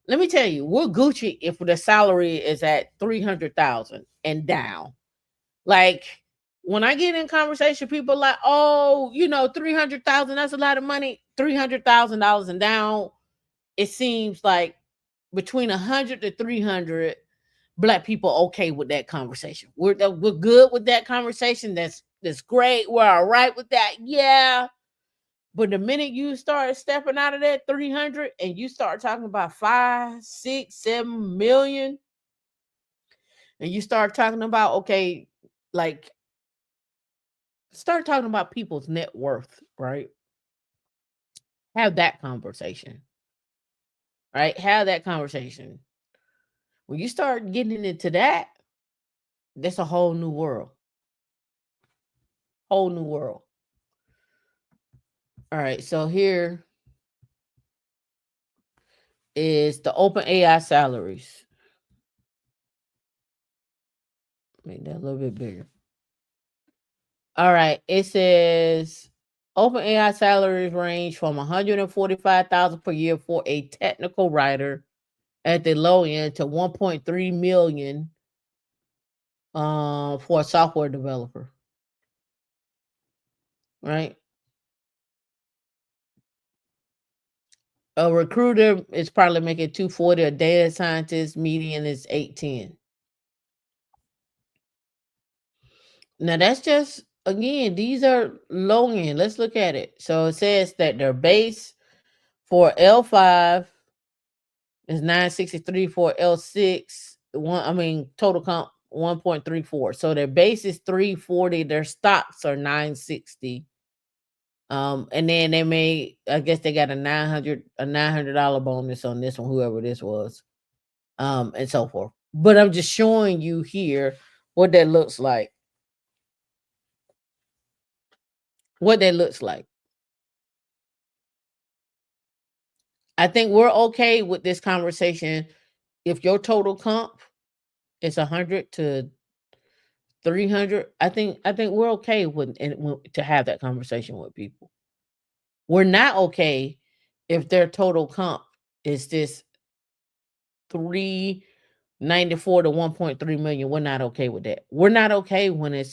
Let me tell you, we're Gucci if the salary is at 300,000 and down. Like when I get in conversation, people like, oh, 300,000, that's a lot of money. $300,000 and down. It seems like between 100 to 300 Black people okay with that conversation. We're good with that conversation. That's great. We're all right with that. Yeah. But the minute you start stepping out of that 300 and you start talking about 5, 6, 7 million, and you start talking about, okay, like, start talking about people's net worth, right? Have that conversation, right? Have that conversation. When you start getting into that, that's a whole new world. Whole new world. All right. So here is the open AI salaries. Make that a little bit bigger. All right. It says open AI salaries range from 145,000 per year for a technical writer at the low end to 1.3 million for a software developer. Right? A recruiter is probably making 240. A data scientist median is 810. Now that's just, again, these are low end. Let's look at it. So it says that their base for L5 is 963, for L6 total comp 1.34. So their base is 340, their stocks are 960. And then I guess they got a $900 bonus on this one, whoever this was, and so forth. But I'm just showing you here what that looks like. What that looks like. I think we're okay with this conversation if your total comp is 100 to 300. I think we're okay to have that conversation with people. We're not okay if their total comp is this 394 to 1.3 million. We're not okay with that. We're not okay when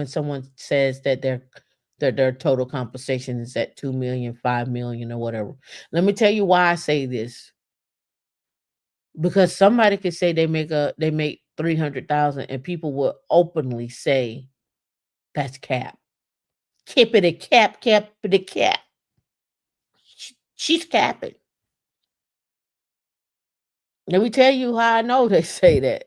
someone says that their total compensation is at 2 million, 5 million, or whatever. Let me tell you why I say this. Because somebody could say they make 300,000 and people will openly say that's cap. Kippity cap, cappity cap. She's capping. Let me tell you how I know they say that.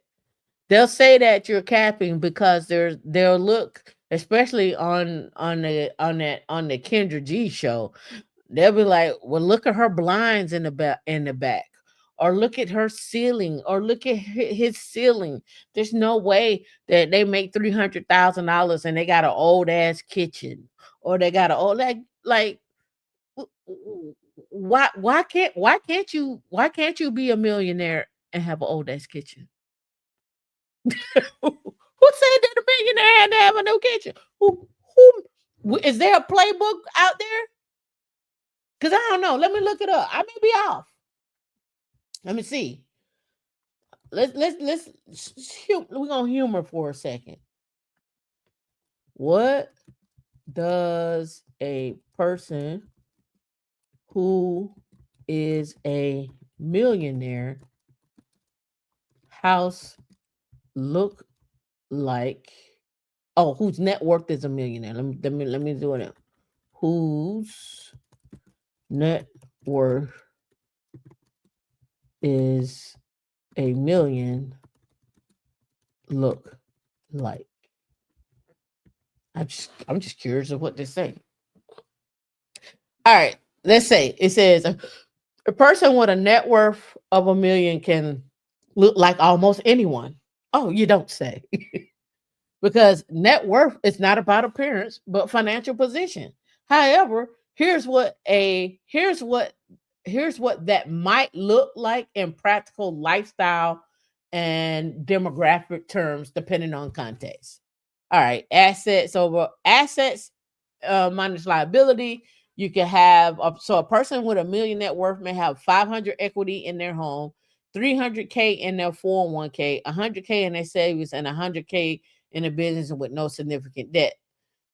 They'll say that you're capping because they'll look, especially on the Kendra G show. They'll be like, "Well, look at her blinds in the back, or look at her ceiling, or look at his ceiling." There's no way that they make $300,000 and they got an old ass kitchen, or they got an old like why can't you be a millionaire and have an old ass kitchen? Who said that a millionaire had to have a new kitchen? Who is there a playbook out there? Because I don't know. Let me look it up. I may be off. Let me see. Let's we're gonna humor for a second. What does a person who is a millionaire house look like? Oh, whose net worth is a millionaire? Let me do it now. Whose net worth is a million look like? I'm just curious of what they say. All right, let's say it says a person with a net worth of a million can look like almost anyone. Oh, you don't say. Because net worth is not about appearance, but financial position. However, here's what that might look like in practical lifestyle and demographic terms, depending on context. All right, assets minus liability. You can have so a person with a million net worth may have 500 equity in their home, 300K in their 401K, 100K in their savings, and 100K in a business with no significant debt.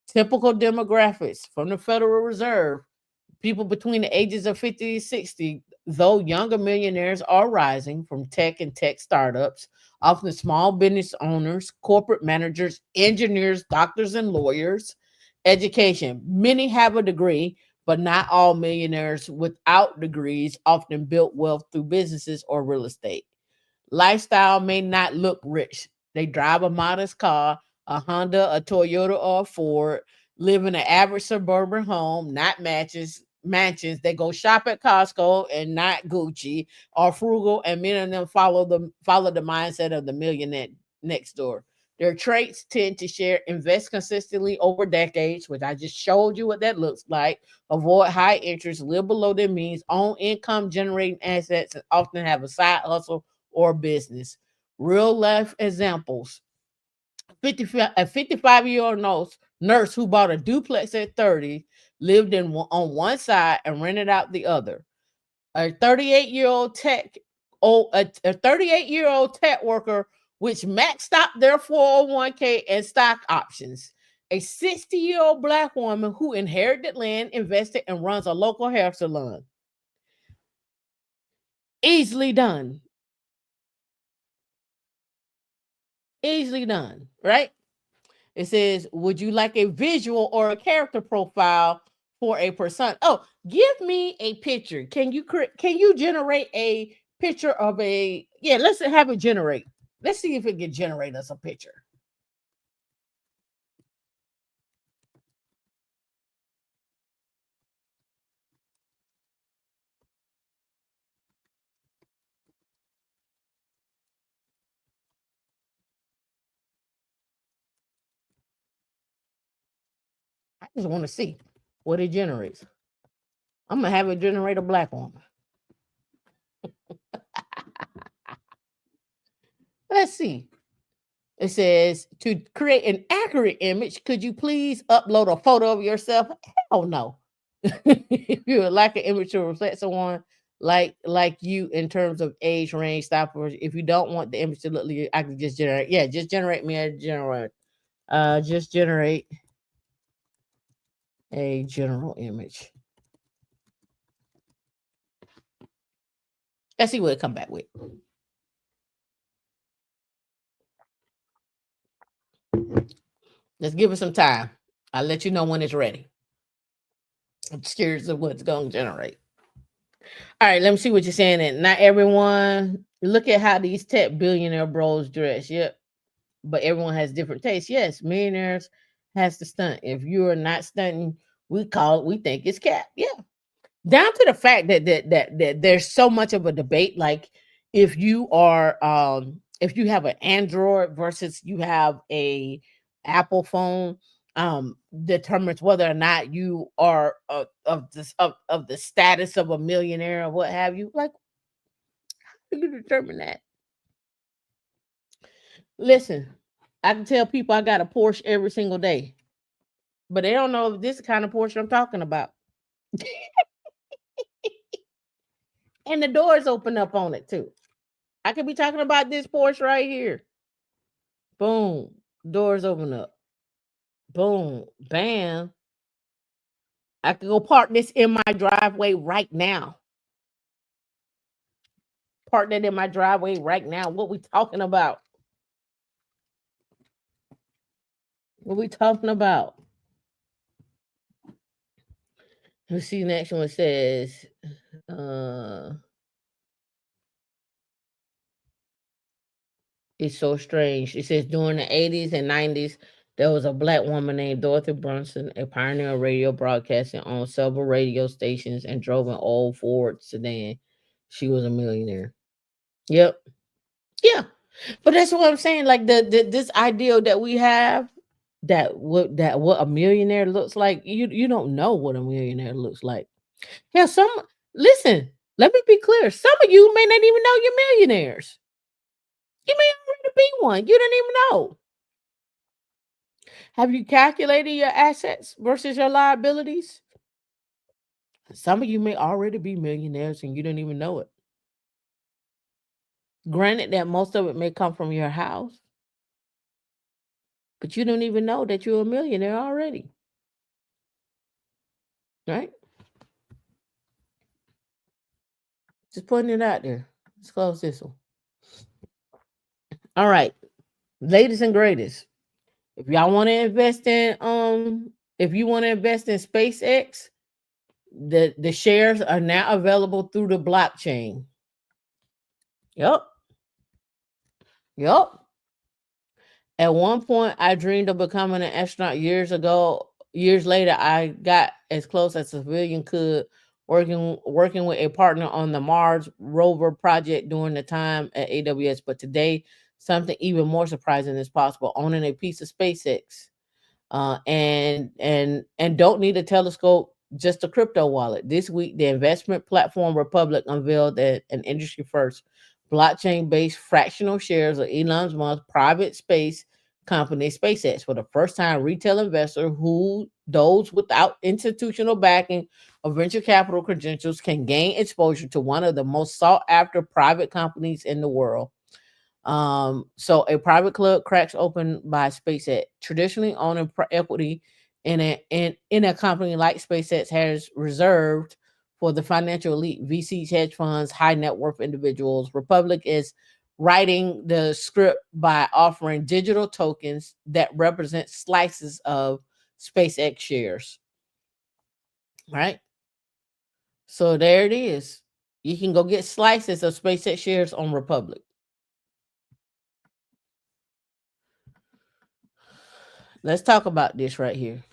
Typical demographics from the Federal Reserve: people between the ages of 50 and 60 though younger millionaires are rising from tech and tech startups, often small business owners, corporate managers, engineers, doctors, and lawyers. Education. Many have a degree, but not all millionaires without degrees often built wealth through businesses or real estate. Lifestyle may not look rich. They drive a modest car, a Honda, a Toyota, or a Ford, live in an average suburban home, not mansions. They go shop at Costco and not Gucci, are frugal, and many of them follow the mindset of the millionaire next door. Their traits tend to share invest consistently over decades, which I just showed you what that looks like. Avoid high interest, live below their means, own income generating assets, and often have a side hustle or business. Real life examples. 55, a 55-year-old nurse who bought a duplex at 30, lived on one side and rented out the other. A 38-year-old tech a 38-year-old tech worker which maxed out their 401k and stock options. A 60-year-old black woman who inherited land, invested, and runs a local hair salon. Easily done. Easily done, right? It says, would you like a visual or a character profile for a person? Oh, give me a picture. Can you generate a picture of a yeah, let's have it generate. Let's see if it can generate us a picture. I just want to see what it generates. I'm gonna have it generate a black woman. Let's see. It says to create an accurate image, could you please upload a photo of yourself? Hell no. If you would like an image to reflect someone like you in terms of age range, style, or if you don't want the image to look like you, I can just generate. Yeah, just generate me a general. Just generate a general image. Let's see what it come back with. Let's give it some time. I'll let you know when it's ready. I'm curious of what it's going to generate. All right, let me see what you're saying. And not everyone. Look at how these tech billionaire bros dress. Yep, but everyone has different tastes. Yes, millionaires has to stunt. If you are not stunting, we think it's cap. Yeah. Down to the fact that there's so much of a debate. Like if you have an Android versus you have a Apple phone, determines whether or not you are of the status of a millionaire or what have you. Like, how do you determine that? Listen, I can tell people I got a Porsche every single day, but they don't know if this kind of Porsche I'm talking about. And the doors open up on it too. I could be talking about this Porsche right here. Boom. Doors open up. Boom. Bam. I could go park this in my driveway right now. Park that in my driveway right now. What we talking about? What we talking about? Let's see. Next one says, uh, it's so strange. It says during the 80s and 90s, there was a black woman named Dorothy Brunson, a pioneer of radio broadcasting on several radio stations and drove an old Ford sedan. She was a millionaire. Yep. Yeah. But that's what I'm saying. Like the this ideal that we have that what a millionaire looks like. You don't know what a millionaire looks like. Hell, listen, let me be clear. Some of you may not even know you're millionaires. You may already be one. You don't even know. Have you calculated your assets versus your liabilities? Some of you may already be millionaires and you don't even know it. Granted that most of it may come from your house, but you don't even know that you're a millionaire already. Right? Just putting it out there. Let's close this one. All right, latest and greatest. If y'all want to invest in if you want to invest in SpaceX, the shares are now available through the blockchain. Yep. Yep. At one point, I dreamed of becoming an astronaut years ago. Years later, I got as close as a civilian could, working with a partner on the Mars rover project during the time at AWS. But today, something even more surprising is possible: owning a piece of SpaceX. And don't need a telescope, just a crypto wallet. This week, the investment platform Republic unveiled an industry first blockchain-based fractional shares of Elon Musk's private space company SpaceX. For the first time, retail investor who those without institutional backing or venture capital credentials can gain exposure to one of the most sought after private companies in the world. So a private club cracks open by SpaceX. Traditionally owning equity in a company like SpaceX has reserved for the financial elite, VCs, hedge funds, high net worth individuals. Republic is writing the script by offering digital tokens that represent slices of SpaceX shares. Right? So there it is. You can go get slices of SpaceX shares on Republic. Let's talk about this right here.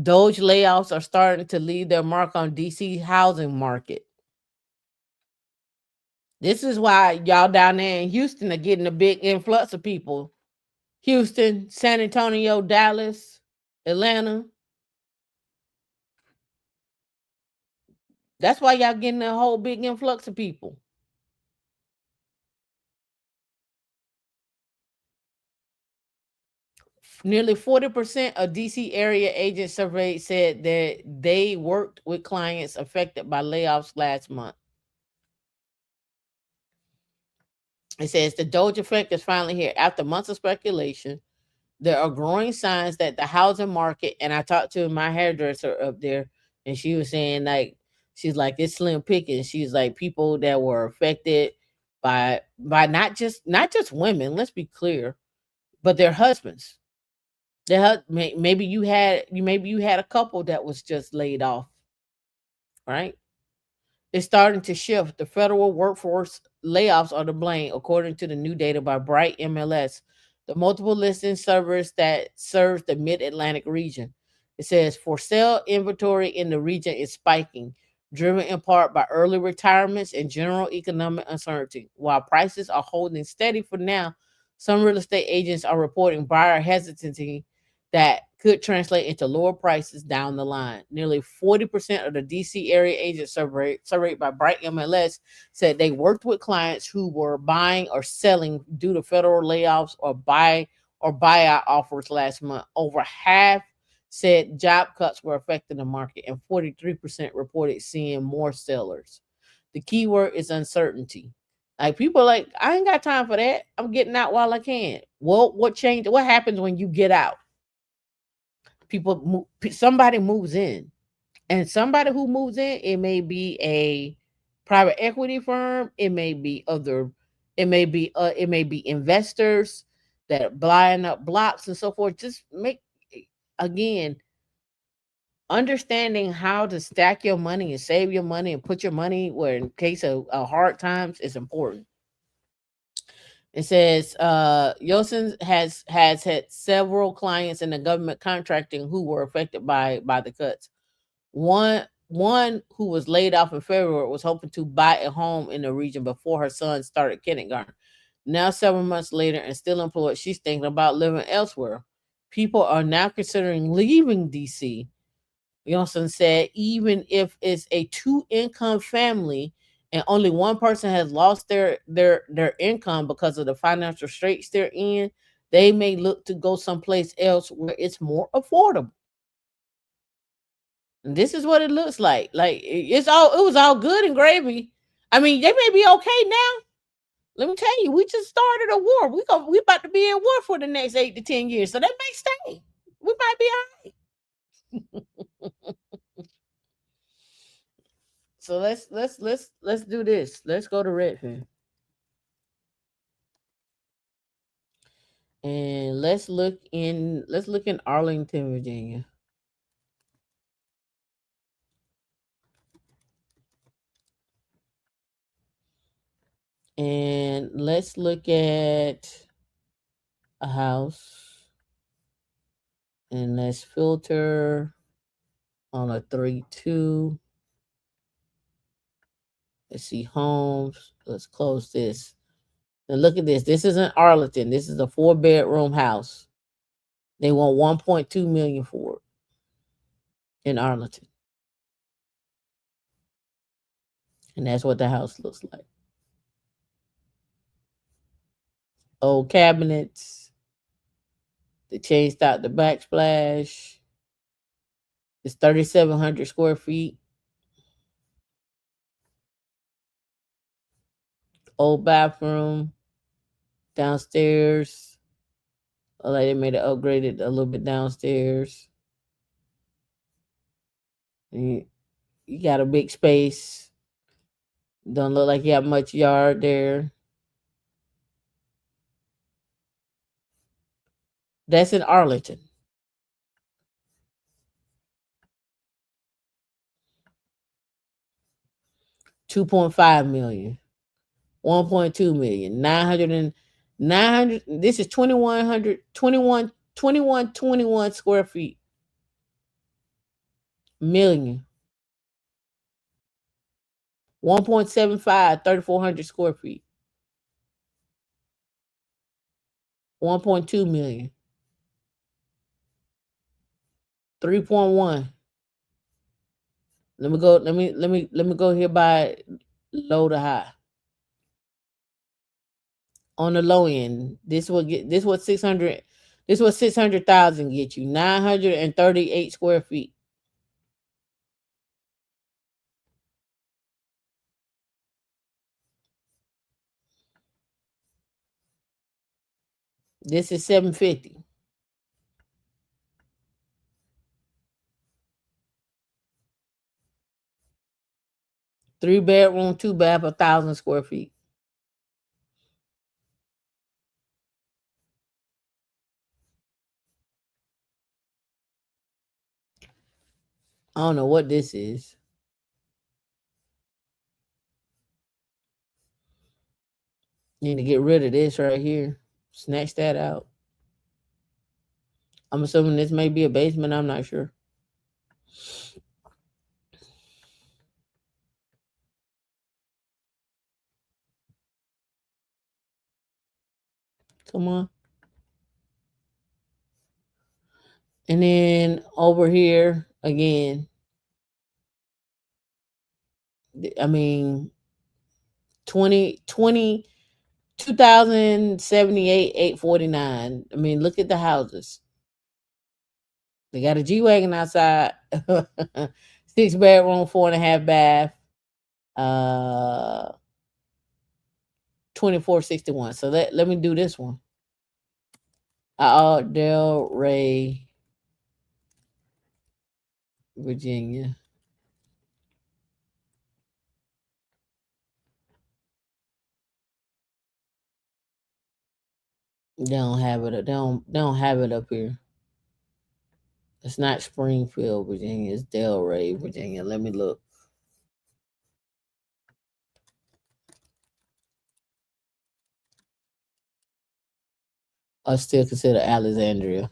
Doge layoffs are starting to leave their mark on DC housing market. This is why y'all down there in Houston are getting a big influx of people. Houston, San Antonio, Dallas, Atlanta. That's why y'all getting a whole big influx of people. Nearly 40% of DC area agents surveyed said that they worked with clients affected by layoffs last month. It says the Doge effect is finally here. After months of speculation, there are growing signs that the housing market, and I talked to my hairdresser up there, and she was saying like she's like it's slim picking. She's like people that were affected by not just women. Let's be clear, but their husbands. Maybe you had a couple that was just laid off, right? It's starting to shift. The federal workforce layoffs are to blame, according to the new data by Bright MLS, the multiple listing service that serves the Mid Atlantic region. It says for sale inventory in the region is spiking, driven in part by early retirements and general economic uncertainty. While prices are holding steady for now, some real estate agents are reporting buyer hesitancy that could translate into lower prices down the line. Nearly 40% of the DC area agents surveyed by Bright MLS said they worked with clients who were buying or selling due to federal layoffs or buyout offers last month. Over half said job cuts were affecting the market, and 43% reported seeing more sellers. The key word is uncertainty. Like people are like, I ain't got time for that. I'm getting out while I can. Well, what changed? What happens when you get out? Somebody moves in, and somebody who moves in, it may be a private equity firm, it may be investors that are buying up blocks and so forth. Just make, again, understanding how to stack your money and save your money and put your money where in case of hard times is important. It says Yosin has had several clients in the government contracting who were affected by the cuts. One who was laid off in February was hoping to buy a home in the region before her son started kindergarten. Now, several months later and still employed, she's thinking about living elsewhere. People are now considering leaving DC. Johnson said, even if it's a two-income family and only one person has lost their income because of the financial straits they're in, they may look to go someplace else where it's more affordable. And this is what it looks like. Like it was all good and gravy. I mean, they may be okay now. Let me tell you, we just started a war. We about to be in war for the next 8 to 10 years, so they may stay. We might be all right. So let's do this. Let's go to Redfin and let's look in Arlington, Virginia, and let's look at a house, and let's filter on a 3-2. Let's see homes. Let's close this. Now look at this. This isn't Arlington. This is a 4-bedroom house. They want 1.2 million for it in Arlington. And that's what the house looks like. Old cabinets. They changed out the backsplash. It's 3,700 square feet. Old bathroom downstairs. Like they made it upgraded a little bit downstairs. And you got a big space. Don't look like you have much yard there. That's in Arlington. 2.5 million. 1.2 million. 900. This is 2,100, 21 square feet. Million. 1.75, 3,400 square feet. 1.2 million. 3.1. Let me go here by low to high. On the low end, this what 600, this what 600,000 get you. 938 square feet. This is 750. 3-bedroom, 2-bath, 1,000 square feet. I don't know what this is. Need to get rid of this right here. Snatch that out. I'm assuming this may be a basement. I'm not sure. Come on. And then over here again, I mean, 20, 2,078, 849. I mean, look at the houses. They got a G Wagon outside, 6-bedroom, 4.5 bath, 2461. So let me do this one. Del Ray, Virginia. They don't have it. They don't have it up here. It's not Springfield, Virginia. It's Delray, Virginia. Let me look. I still consider Alexandria.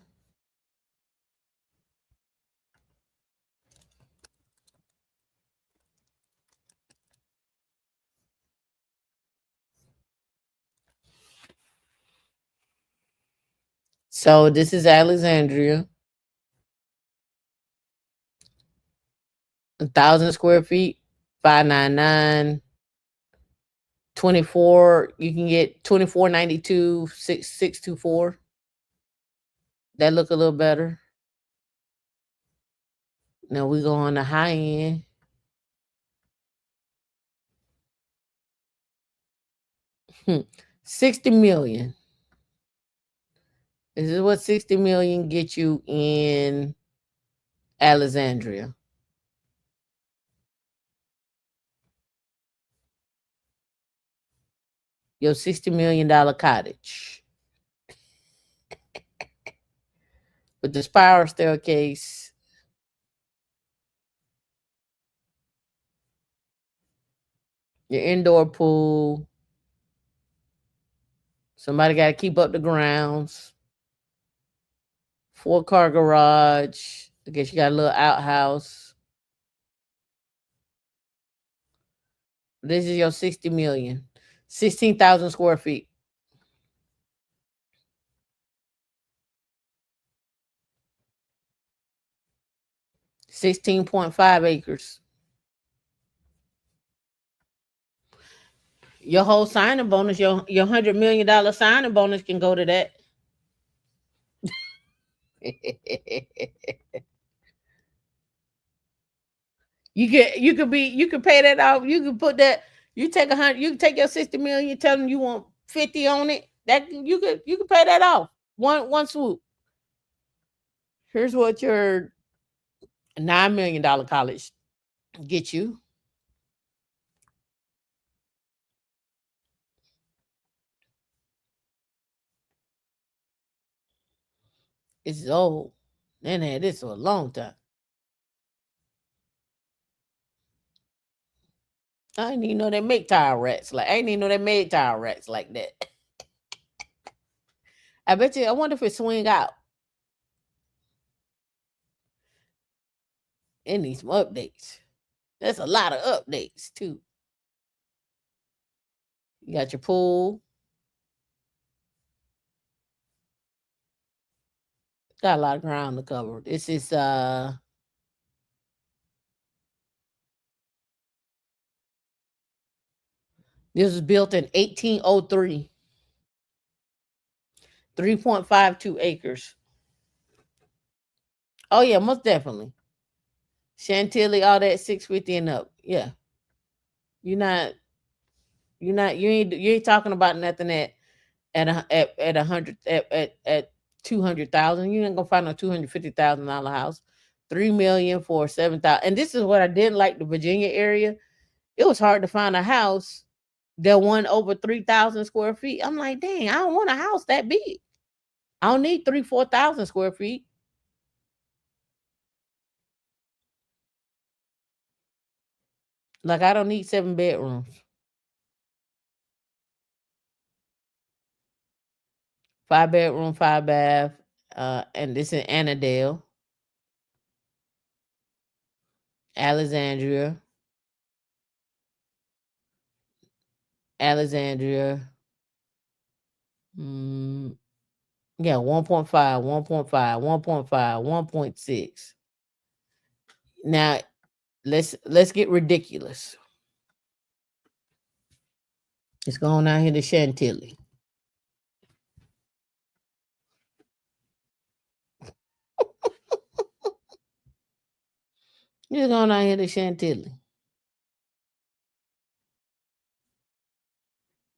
So this is Alexandria. 1,000 square feet, 599. 24. You can get 2492, 624. That look a little better. Now we go on the high end. Hmm. 60 million. This is what 60 million get you in Alexandria. your $60 million cottage with the spiral staircase, your indoor pool. Somebody got to keep up the grounds. 4-car garage. I guess you got a little outhouse. This is your 60 million. 16,000 square feet. 16.5 acres. Your whole signing bonus, your $100 million signing bonus can go to that. You could pay that off. You can put that. You take 100. You can take your 60 million. You tell them you want 50 on it. That you could pay that off one swoop. Here's what your $9 million college get you. It's old. Then had this for a long time. I didn't even know they make tire racks. Like I didn't even know they made tire racks like that. I bet you. I wonder if it swing out. It needs some updates. That's a lot of updates too. You got your pool. Got a lot of ground to cover. This was built in 1803. 3.52 acres. Oh yeah, most definitely. Chantilly, all that 650 and up. Yeah. You're not you ain't talking about nothing at 100 at 200,000. You ain't gonna find a $250,000 house. 3 million for 7,000. And this is what I didn't like the Virginia area. It was hard to find a house that won over 3,000 square feet. I'm like, dang, I don't want a house that big. I don't need 4,000 square feet. Like I don't need 7 bedrooms. 5 bedroom, 5 bath. And this in Annandale, Alexandria, Alexandria. Mm, yeah, 1.5, 1.5, 1.5, 1.6. Now let's get ridiculous. It's going out here to Chantilly. It's going out here to Chantilly.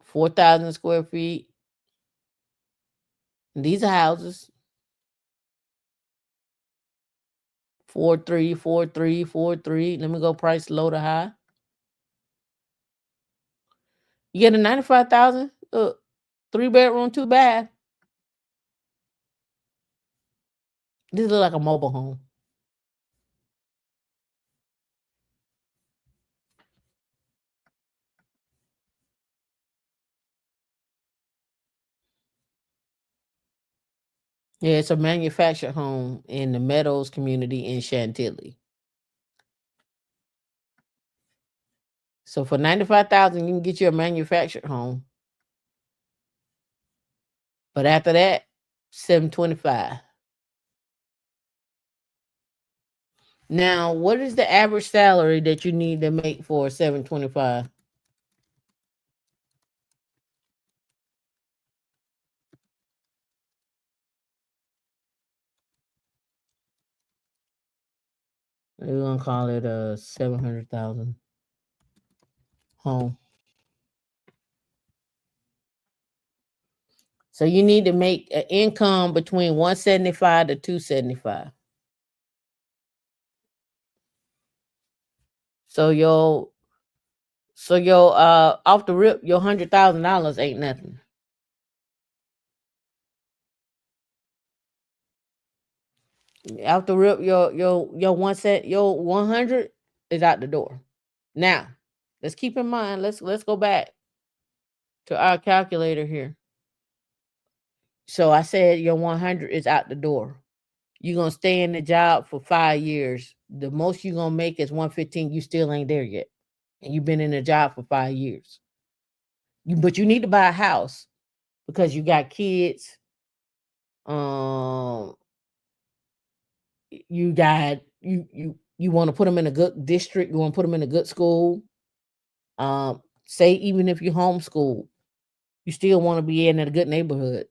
4,000 square feet. These are houses. 4.3, 4.3, 4.3. Let me go price low to high. You get a 95,000. 3 bedroom, 2 bath. This look like a mobile home. Yeah, it's a manufactured home in the Meadows community in Chantilly. So for 95,000, you can get you a manufactured home. But after that, 725. Now, what is the average salary that you need to make for 725? We're gonna call it a 700,000 home. So you need to make an income between 175 to 275. So So your off the rip, your $100,000 ain't nothing. Off the rip, your your 100 is out the door. Now, let's keep in mind. Let's go back to our calculator here. So I said your 100 is out the door. You're gonna stay in the job for 5 years. The most you're gonna make is 115. You still ain't there yet, and you've been in the job for 5 years. But you need to buy a house because you got kids. Um, you got you want to put them in a good district. You want to put them in a good school. Say even if you homeschool, you still want to be in a good neighborhood.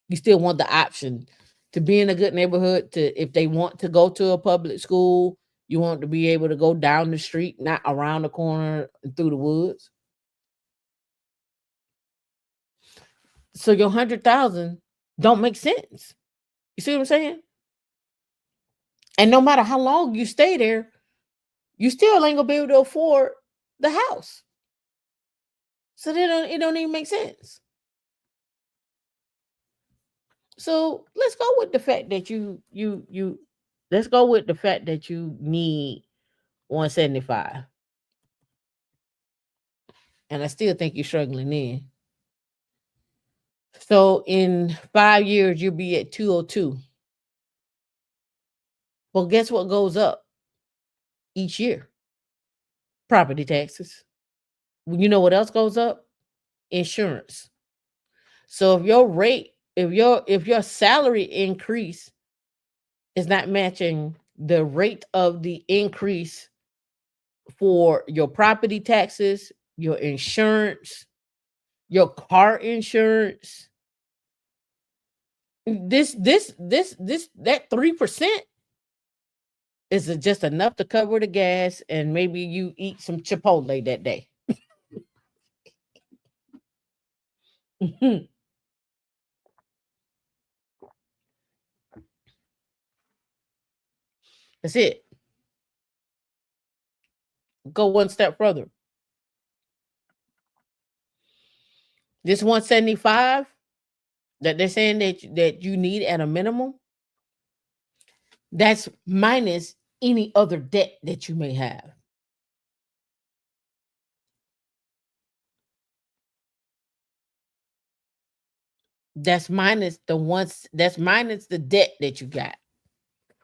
You still want the option to be in a good neighborhood. To if they want to go to a public school, you want to be able to go down the street, not around the corner and through the woods. So your 100,000 don't make sense. You see what I'm saying? And no matter how long you stay there, you still ain't gonna be able to afford the house. So it don't even make sense. So let's go with the fact that you let's go with the fact that you need 175. And I still think you're struggling in. So in 5 years, you'll be at 202. Well, guess what goes up each year? Property taxes. You know what else goes up? Insurance. So if your rate, if your salary increase is not matching the rate of the increase for your property taxes, your insurance, your car insurance, that 3% is just enough to cover the gas, and maybe you eat some Chipotle that day. That's it. Go one step further. This 175 that they're saying that you need at a minimum, that's minus any other debt that you may have. That's minus the debt that you got.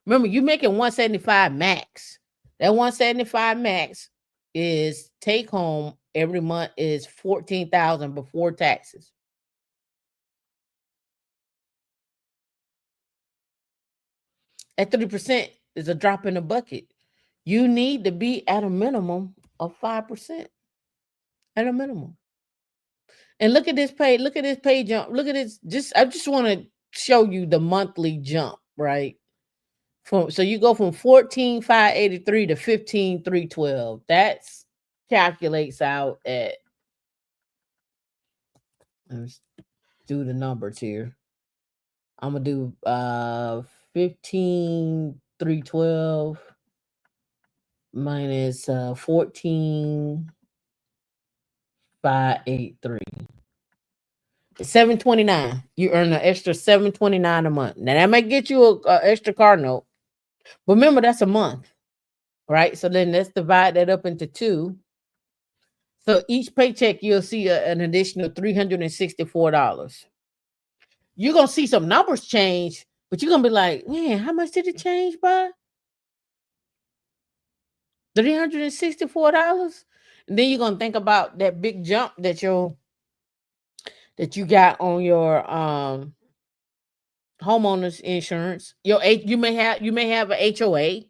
Remember, you making 175 max. That 175 max is take home every month is 14,000 before taxes. At 30% is a drop in the bucket. You need to be at a minimum of 5%. At a minimum. And look at this pay. Look at this pay jump. Look at this. I just want to show you the monthly jump, right? So you go from 14,583 to 15,312. That's calculates out at, let's do the numbers here. I'm gonna do 15,312 minus 14,583. 729. You earn an extra 729 a month. Now that might get you a extra car note. But remember, that's a month, right? So then let's divide that up into two. So each paycheck, you'll see an additional $364. You're going to see some numbers change, but you're going to be like, man, how much did it change by? $364. And then you're going to think about that big jump that you got on your homeowners insurance. You may have a HOA.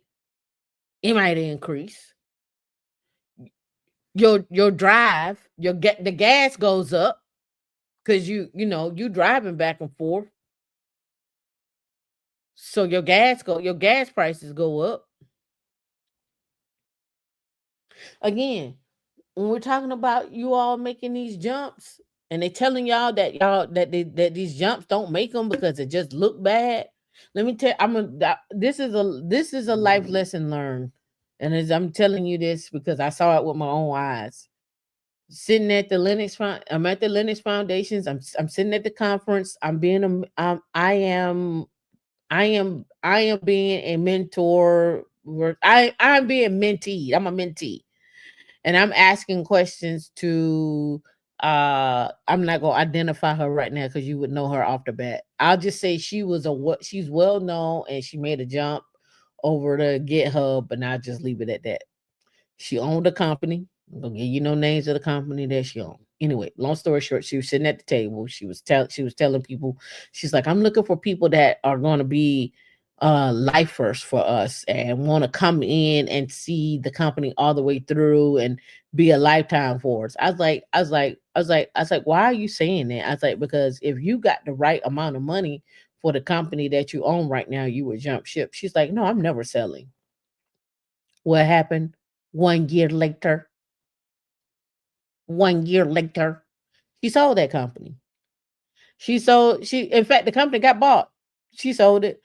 It might increase. Your drive, the gas goes up because you driving back and forth. So your gas prices go up. Again, when we're talking about you all making these jumps and they telling y'all that these jumps don't make them because it just look bad. Let me tell this is a life lesson learned. And as I'm telling you this because I saw it with my own eyes. Sitting at the I'm at the Linux Foundations. I'm sitting at the conference. I'm being I am being a mentor. I'm being mentee. I'm a mentee, and I'm asking questions to. I'm not gonna identify her right now because you would know her off the bat. I'll just say she's well known and she made a jump over to GitHub, and I'll just leave it at that. She owned a company. I'm gonna give you no names of the company that she owned. Anyway, long story short, she was sitting at the table. She was telling people, she's like, I'm looking for people that are gonna be lifers for us and want to come in and see the company all the way through and be a lifetime for us. I was like, why are you saying that? I was like, because if you got the right amount of money for the company that you own right now, you would jump ship. She's like, no, I'm never selling. What happened? 1 year later, 1 year later, she sold that company. In fact, the company got bought. She sold it.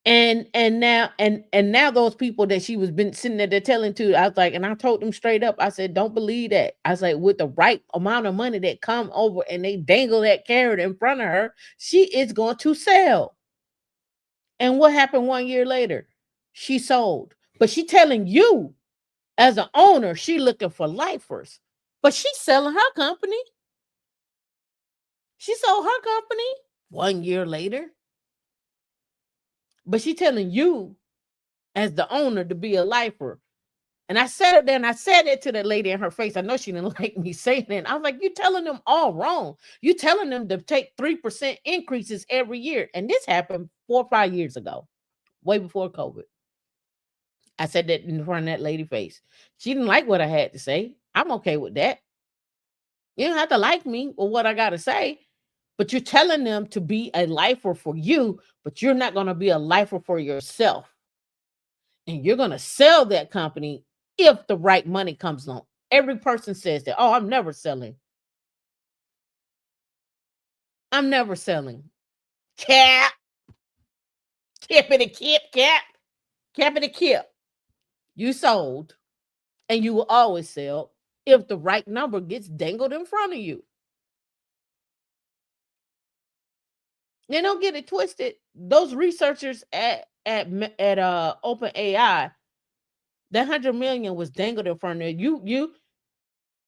And now those people that she was been sitting there telling to, I was like, and I told them straight up, I said, don't believe that. I was like, with the right amount of money that come over and they dangle that carrot in front of her, she is going to sell. And what happened 1 year later? She sold. But she telling you as an owner, she looking for lifers. But she's selling her company. She sold her company 1 year later. But she telling you as the owner to be a lifer. And I said it there and I said it to that lady in her face. I know she didn't like me saying it. I was like, you telling them all wrong. You telling them to take 3% increases every year. And this happened 4 or 5 years ago, way before COVID. I said that in front of that lady face. She didn't like what I had to say. I'm okay with that. You don't have to like me or what I got to say, but you're telling them to be a lifer for you, but you're not going to be a lifer for yourself. And you're going to sell that company if the right money comes along. Every person says that. Oh, I'm never selling. I'm never selling. Cap, kip it a kip, cap it a kip. You sold and you will always sell if the right number gets dangled in front of you. They don't get it twisted. Those researchers at Open AI, that 100 million was dangled in front of you.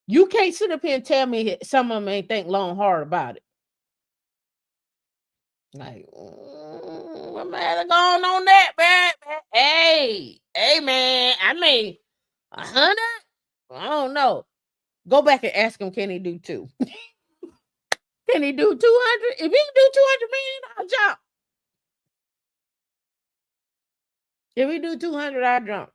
You can't sit up here and tell me some of them ain't think long hard about it. Like, what man going on that, man? Hey, man. I mean, 100? I don't know. Go back and ask him, can he do two? Can he do 200? If he can do 200 million, I'll jump. If we do 200, I'll jump.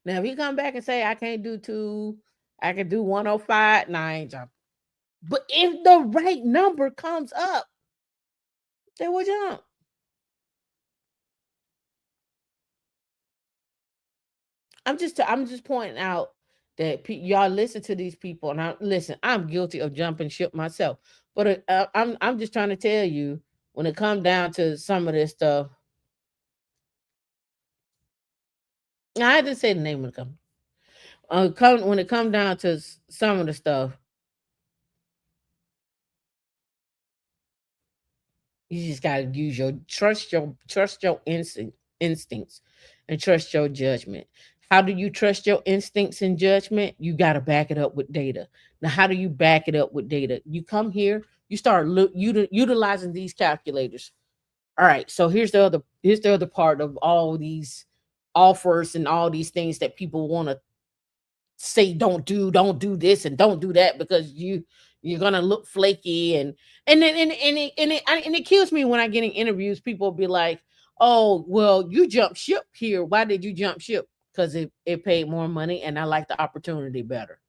Now, if he come back and say, I can't do two, I can do 105, nah, I ain't jumping. But if the right number comes up, they will jump. I'm just pointing out that y'all listen to these people, and I'm guilty of jumping ship myself. But I'm just trying to tell you when it comes down to some of this stuff. I didn't say the name of the company. When it comes down to some of the stuff, you just gotta use your trust your instincts and trust your judgment. How do you trust your instincts and judgment? You gotta back it up with data. Now, how do you back it up with data? You come here, you start utilizing these calculators. All right, so here's the other part of all these offers and all these things that people want to say don't do this and don't do that because you're gonna look flaky and it kills me when I get in interviews. People be like, oh well, you jumped ship here. Why did you jump ship? Because it paid more money and I like the opportunity better.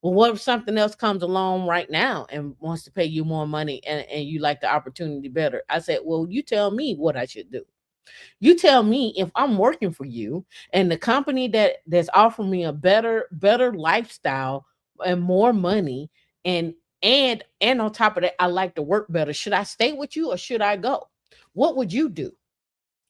Well, what if something else comes along right now and wants to pay you more money and you like the opportunity better? I said, well, you tell me what I should do. You tell me if I'm working for you and the company that's offering me a better lifestyle and more money and on top of that, I like to work better. Should I stay with you or should I go? What would you do?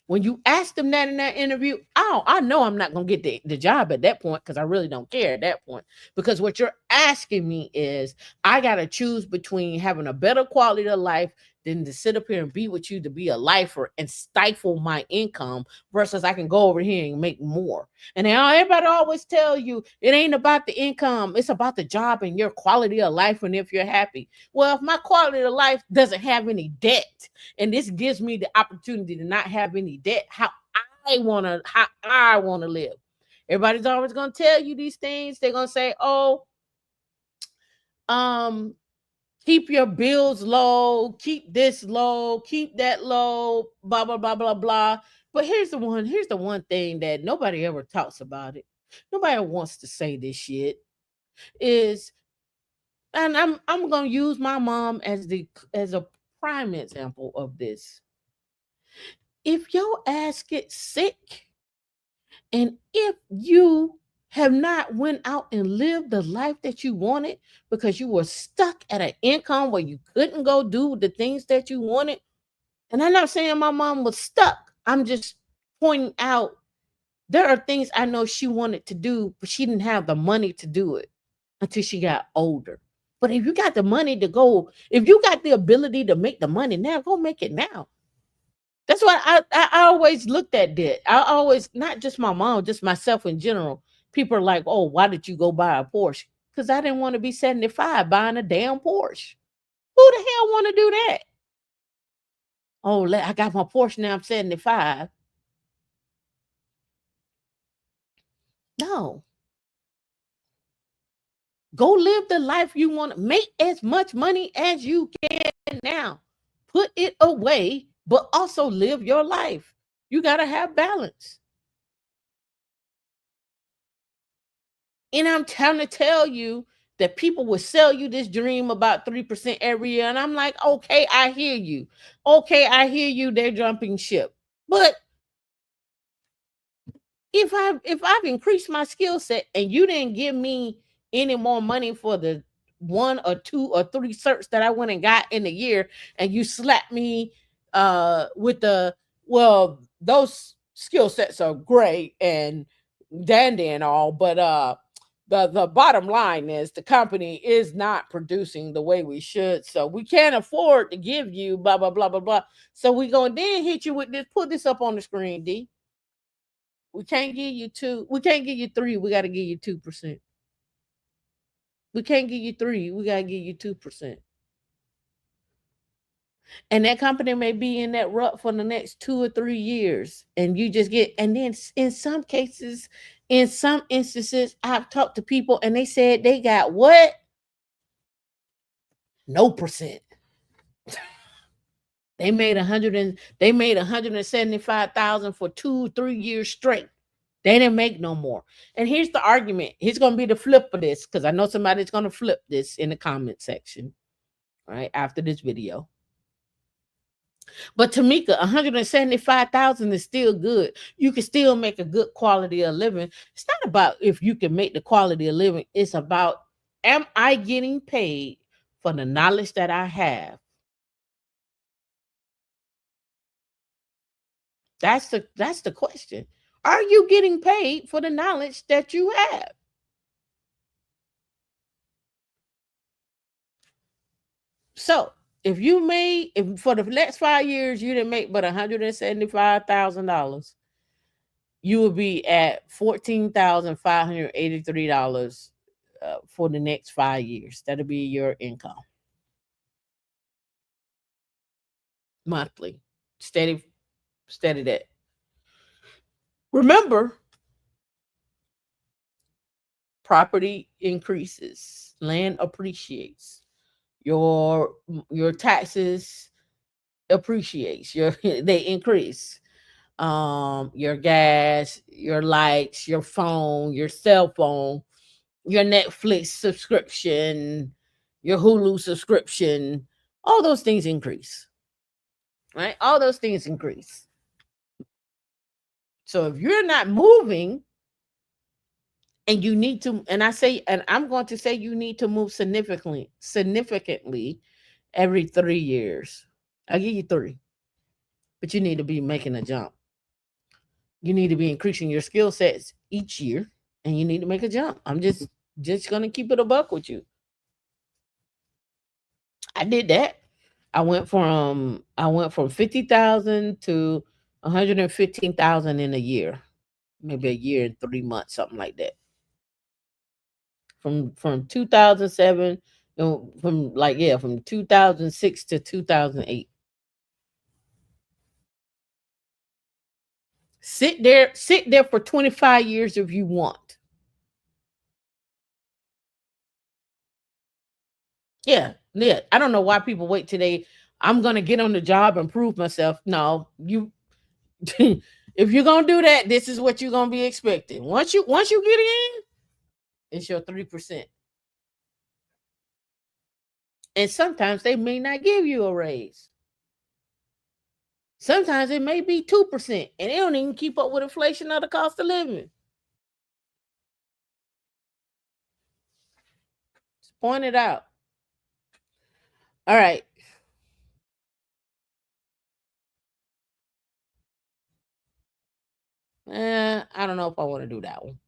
When you ask them that in that interview, I know I'm not gonna get the job at that point because I really don't care at that point. Because what you're asking me is, I gotta choose between having a better quality of life than to sit up here and be with you to be a lifer and stifle my income versus I can go over here and make more. And everybody always tell you it ain't about the income, it's about the job and your quality of life and if you're happy. Well, if my quality of life doesn't have any debt and this gives me the opportunity to not have any debt, how I wanna live. Everybody's always gonna tell you these things. They're gonna say, "Oh, um, keep your bills low, keep this low, keep that low, blah blah blah blah blah." But here's the one thing that nobody ever talks about it. Nobody wants to say this shit is, and I'm gonna use my mom as a prime example of this. If your ass gets sick, and if you have not went out and lived the life that you wanted because you were stuck at an income where you couldn't go do the things that you wanted, and I'm not saying my mom was stuck. I'm just pointing out there are things I know she wanted to do, but she didn't have the money to do it until she got older. But if you got the money to go, if you got the ability to make the money now, go make it now. That's why I always looked at that. I always, not just my mom, just myself in general. People are like, "Oh, why did you go buy a Porsche?" Because I didn't want to be 75 buying a damn Porsche. Who the hell want to do that? Oh, I got my Porsche now. I'm 75. No, go live the life you want. Make as much money as you can now. Put it away, but also live your life. You gotta have balance. And I'm trying to tell you that people will sell you this dream about 3% every year. And I'm like, okay, I hear you. Okay, I hear you. They're jumping ship. But if I've increased my skill set and you didn't give me any more money for the one or two or three certs that I went and got in a year, and you slapped me with the, well, those skill sets are great and dandy and all, but the bottom line is the company is not producing the way we should, so we can't afford to give you blah blah blah blah blah. So we gonna then hit you with this. Put this up on the screen, D. We can't give you two. We can't give you three. We got to give you 2%. We can't give you three. We got to give you 2%. And that company may be in that rut for the next 2 or 3 years, and you just get. And then in some cases, in some instances, I've talked to people and they said they got what? No percent. They made 175,000 for 2 3 years straight. They didn't make no more. And here's the argument. Here's gonna be the flip of this, because I know somebody's gonna flip this in the comment section, right after this video. But Tameika, 175,000 is still good. You can still make a good quality of living. It's not about if you can make the quality of living. It's about, am I getting paid for the knowledge that I have? That's the question. Are you getting paid for the knowledge that you have? So if for the next 5 years you didn't make but $175,000, you will be at $14,583 for the next 5 years. That'll be your income monthly, steady, steady. That, remember, property increases, land appreciates, your your taxes appreciates, your they increase, your gas, your lights, your phone, your cell phone, your Netflix subscription, your Hulu subscription, all those things increase, right? All those things increase. So if you're not moving, and you need to, and I'm going to say you need to move significantly every 3 years. I'll give you three, but you need to be making a jump. You need to be increasing your skill sets each year, and you need to make a jump. I'm just Just gonna keep it a buck with you. I did that. I went from 50,000 to 115,000 in a year, maybe a year and 3 months, something like that. From 2007, from 2006 to 2008. Sit there for 25 years if you want. Yeah, yeah. I don't know why people wait today. I'm gonna get on the job and prove myself. No, you if you're gonna do that, this is what you're gonna be expecting. Once you get in, it's your 3%. And sometimes they may not give you a raise. Sometimes it may be 2%, and they don't even keep up with inflation or the cost of living. Just point it out. All right. I don't know if I want to do that one.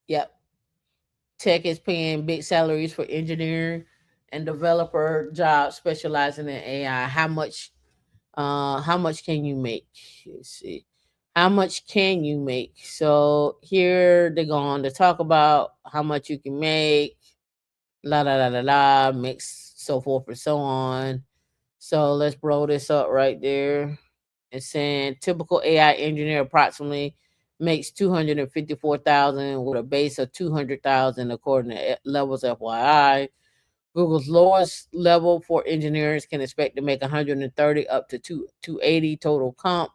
Yep. Tech is paying big salaries for engineer and developer jobs specializing in AI. How much can you make? Let's see. How much can you make? So here they're going to talk about how much you can make, la la la la la, mix, so forth and so on. So let's roll this up right there. It's saying typical AI engineer approximately makes 254,000 with a base of 200,000 according to levels FYI. Google's lowest level for engineers can expect to make 130 up to 280 total comp.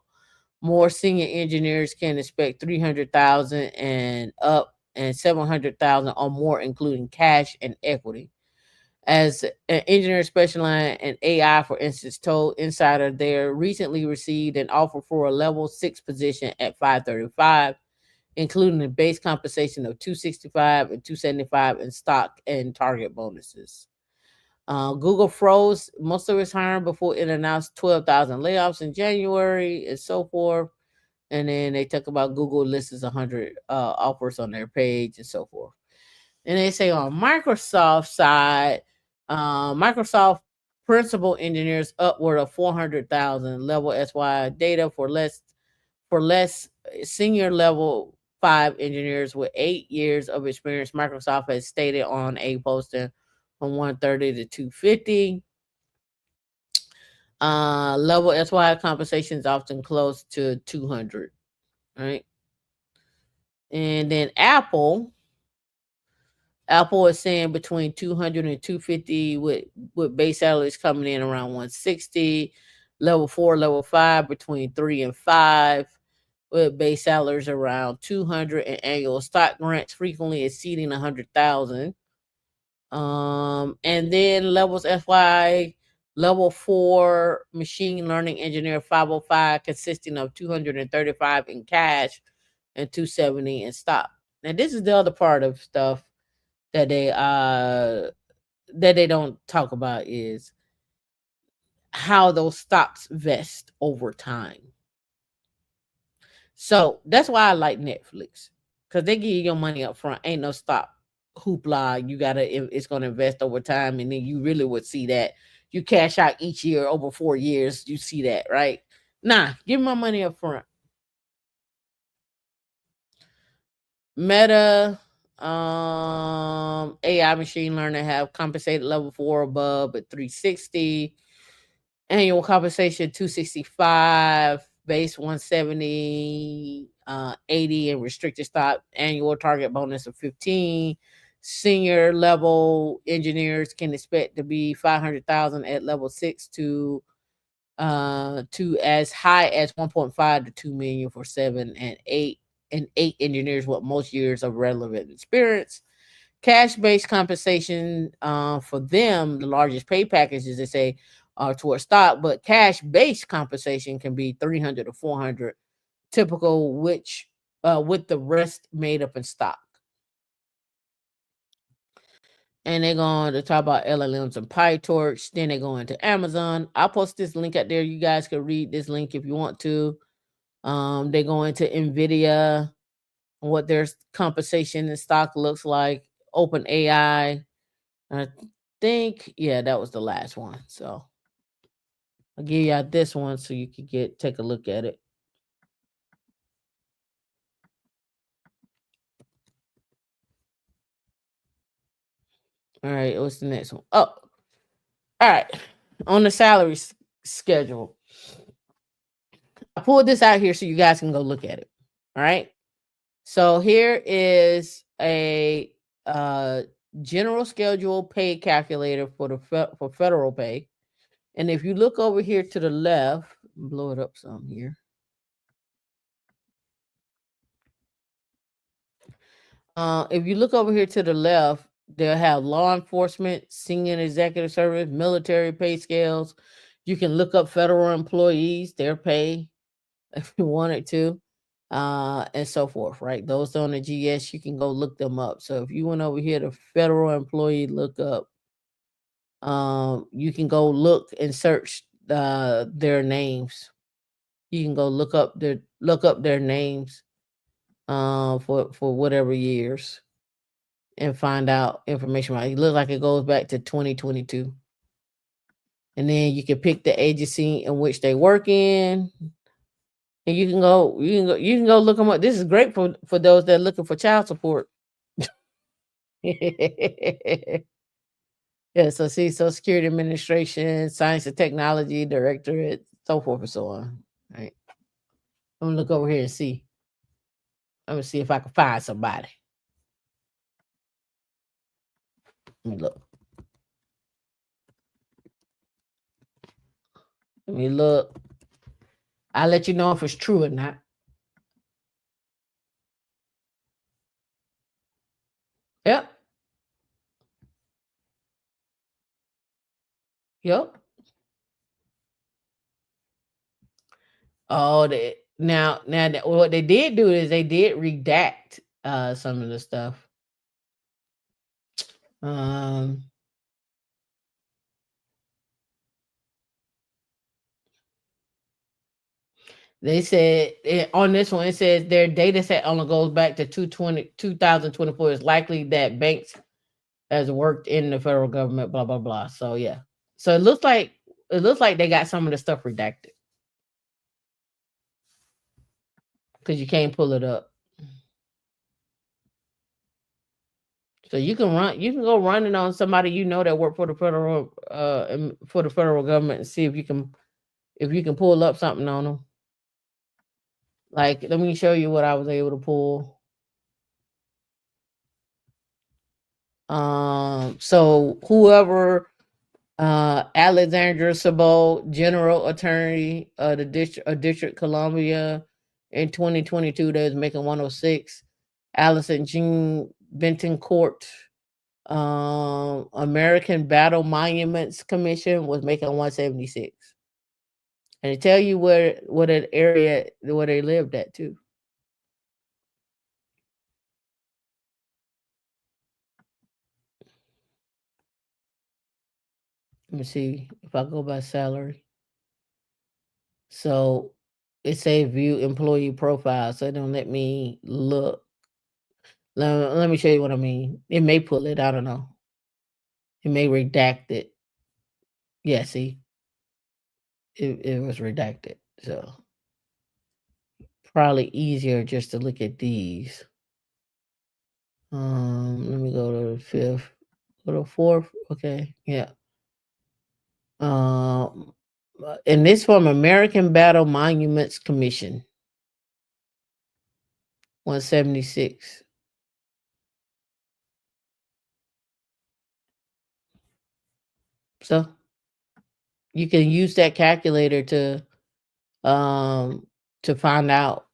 More senior engineers can expect 300,000 and up, and 700,000 or more, including cash and equity. As an engineer specializing in AI, for instance, told Insider they recently received an offer for a level 6 position at 535, including a base compensation of 265 and 275 in stock and target bonuses. Google froze most of its hiring before it announced 12,000 layoffs in January and so forth. And then they talk about Google lists 100 offers on their page and so forth. And they say on Microsoft side, Microsoft principal engineers upward of 400,000 level SY data for less senior level 5 engineers with 8 years of experience. Microsoft has stated on a posting from 130 to 250. Level SY compensation is often close to 200. Right. And then Apple is saying between 200 and 250 with base salaries coming in around 160. Level 4, level 5 between 3 and 5 with base salaries around 200 and annual stock grants frequently exceeding 100,000. And then levels FY level 4 machine learning engineer 505 consisting of 235 in cash and 270 in stock. Now this is the other part of stuff that they don't talk about is how those stocks vest over time. So that's why I like Netflix, because they give you your money up front. Ain't no stock hoopla. It's gonna invest over time, and then you really would see that you cash out each year over 4 years. You see that, right? Nah, give me my money up front. Meta, AI machine learning have compensated level 4 above at 360. Annual compensation 265, base 170, 80 and restricted stock, annual target bonus of 15. Senior level engineers can expect to be 500,000 at level 6 to as high as 1.5 to 2 million for 7 and 8 engineers with most years of relevant experience. Cash-based compensation for them, the largest pay packages they say are towards stock, but cash-based compensation can be 300 to 400, typical, which with the rest made up in stock. and they're going to talk about LLMs and PyTorch. Then they go into Amazon. I'll post this link out there. You guys can read this link if you want to. They go into Nvidia, what their compensation and stock looks like. Open AI. I think, yeah, that was the last one. So I'll give you out this one so you can take a look at it. All right, what's the next one? Oh, all right. On the salary schedule, I pulled this out here so you guys can go look at it. All right. So here is a general schedule pay calculator for for federal pay. And if you look over here to the left, blow it up some here. If you look over here to the left, they'll have law enforcement, senior executive service, military pay scales. You can look up federal employees, their pay, if you wanted to, and so forth, right? Those on the GS, you can go look them up. So if you went over here to federal employee lookup, you can go look and search their names. You can go look up their names for whatever years and find out information about it. It looks like it goes back to 2022. And then you can pick the agency in which they work in. And you can go look them up. This is great for those that are looking for child support. Yeah, so see, Social Security Administration, Science and Technology Directorate, so forth and so on. Right. I'm gonna look over here and see. I'm gonna see if I can find somebody. Let me look. Let me look. I'll let you know if it's true or not. Yep. Yep. Oh, what they did do is they did redact some of the stuff. Um, they said on this one, it says their data set only goes back to 2024. It's likely that banks has worked in the federal government, blah blah blah. So yeah. So it looks like they got some of the stuff redacted. Because you can't pull it up. So you can go running on somebody you know that work for the federal government and see if you can pull up something on them. Like, let me show you what I was able to pull. So whoever Alexandra Sabo, General Attorney of the District Columbia in 2022, that was making 106. Allison Jean Bentoncourt, American Battle Monuments Commission, was making 176. And they tell you what an area where they lived at too. Let me see if I go by salary. So it say view employee profile, so it don't let me look. Let me show you what I mean. It may pull it. I don't know. It may redact it. Yeah, see, it was redacted. So probably easier just to look at these. Let me go to the fifth. Go to fourth. Okay, yeah. And this from American Battle Monuments Commission, 176. So you can use that calculator to find out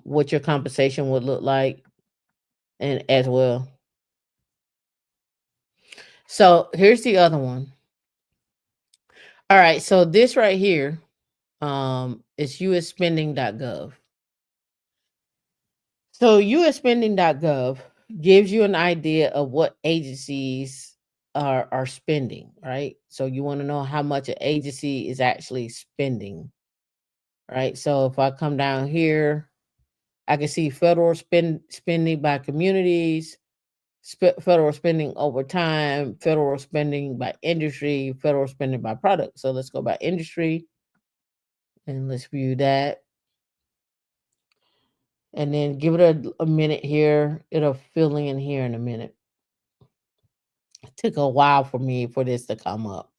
what your compensation would look like and as well. So here's the other one. All right, so this right here is usspending.gov. So usspending.gov gives you an idea of what agencies are spending, right? So you want to know how much an agency is actually spending, right? So if I come down here, I can see federal spending by communities, federal spending over time, federal spending by industry, federal spending by product. So let's go by industry and let's view that. And then give it a minute here. It'll fill in here in a minute. It took a while for me for this to come up.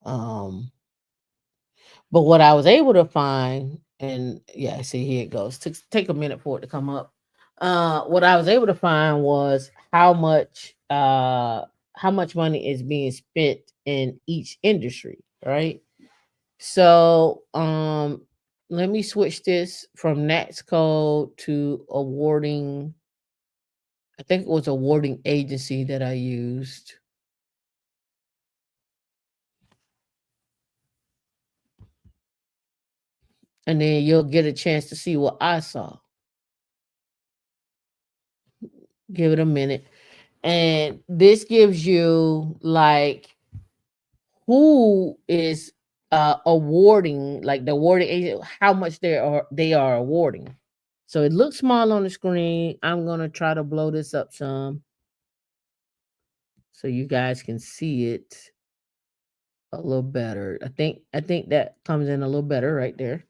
Um, but what I was able to find, and yeah, see here it goes. Take a minute for it to come up. What I was able to find was how much money is being spent in each industry, right? So let me switch this from Nats code to awarding. I think it was awarding agency that I used. And then you'll get a chance to see what I saw. Give it a minute. And this gives you like who is awarding, like the awarding agent, how much they are awarding. So it looks small on the screen. I'm gonna try to blow this up some so you guys can see it a little better. I think that comes in a little better right there.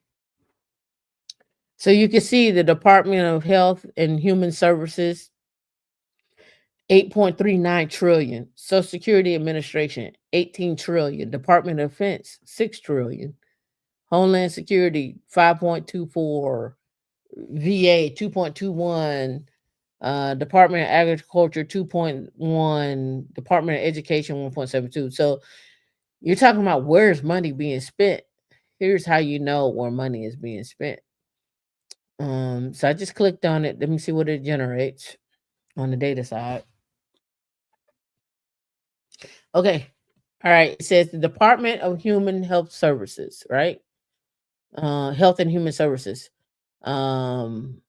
So you can see the Department of Health and Human Services 8.39 trillion. Social Security Administration, 18 trillion. Department of Defense, 6 trillion. Homeland Security, 5.24. VA, 2.21. Department of Agriculture, 2.1. Department of Education, 1.72. So you're talking about where's money being spent. Here's how you know where money is being spent. So I just clicked on it. Let me see what it generates on the data side. Okay. All right. It says the Department of Human Health Services, right? Health and Human Services. Um,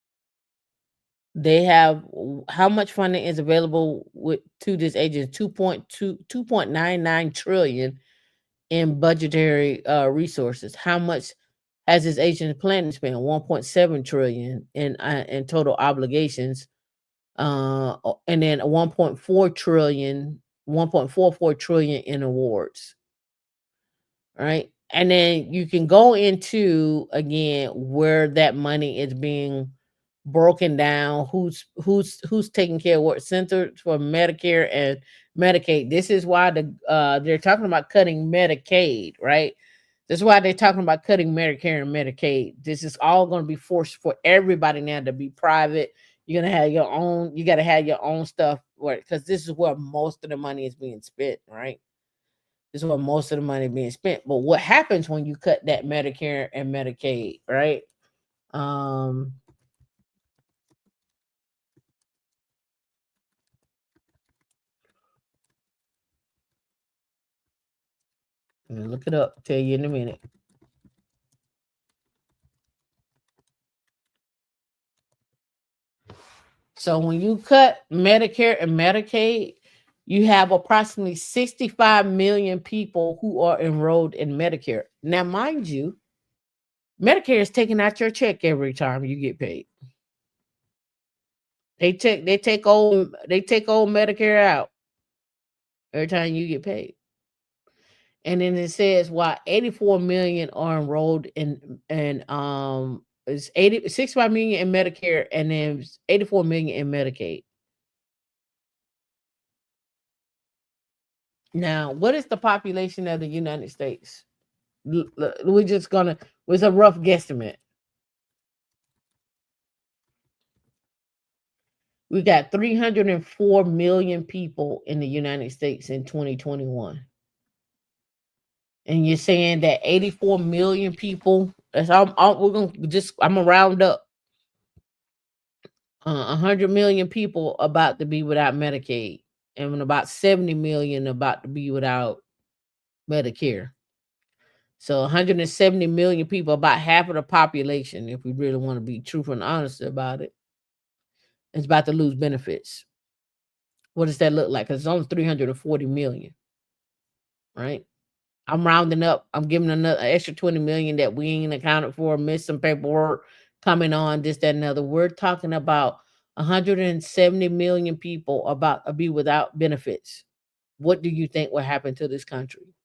they have how much funding is available to this agency? 2.99 trillion in budgetary resources. How much has this agency planning to spend? 1.7 trillion in total obligations. And then 1.4 trillion, 1.44 trillion in awards. Right? And then you can go into again where that money is being broken down, who's taking care of what centers for Medicare and Medicaid. This is why they're talking about cutting Medicaid, right? This is why they're talking about cutting Medicare and Medicaid. This is all going to be forced for everybody now to be private. You're gonna have your own. You got to have your own stuff, because this is where most of the money is being spent, right? This is where most of the money being spent. But what happens when you cut that Medicare and Medicaid, right? Um, Let me look it up. Tell you in a minute. So when you cut Medicare and Medicaid, you have approximately 65 million people who are enrolled in Medicare. Now, mind you, Medicare is taking out your check every time you get paid. They take old Medicare out every time you get paid. And then it says why 84 million are enrolled in it's 65 million in Medicare and then 84 million in Medicaid. Now, what is the population of the United States? We're just gonna with a rough guesstimate. We got 304 million people in the United States in 2021. And you're saying that 84 million people, I'm gonna round up 100 million people about to be without Medicaid, and about 70 million about to be without Medicare. So 170 million people, about half of the population, if we really want to be truthful and honest about it, is about to lose benefits. What does that look like? Because it's only 340 million, right? I'm rounding up. I'm giving another extra 20 million that we ain't accounted for, missed some paperwork coming on, this, that, and other. We're talking about 170 million people about to be without benefits. What do you think will happen to this country?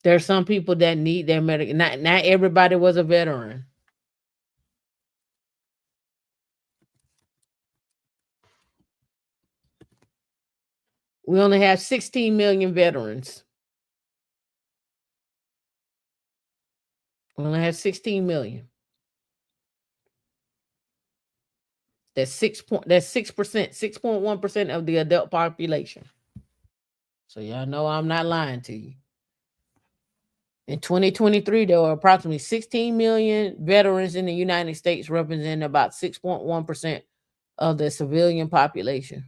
There are some people that need their medical. Not everybody was a veteran. We only have 16 million veterans. We only have 16 million. That's 6%, 6.1% of the adult population. So y'all know I'm not lying to you. In 2023, there were approximately 16 million veterans in the United States, representing about 6.1% of the civilian population.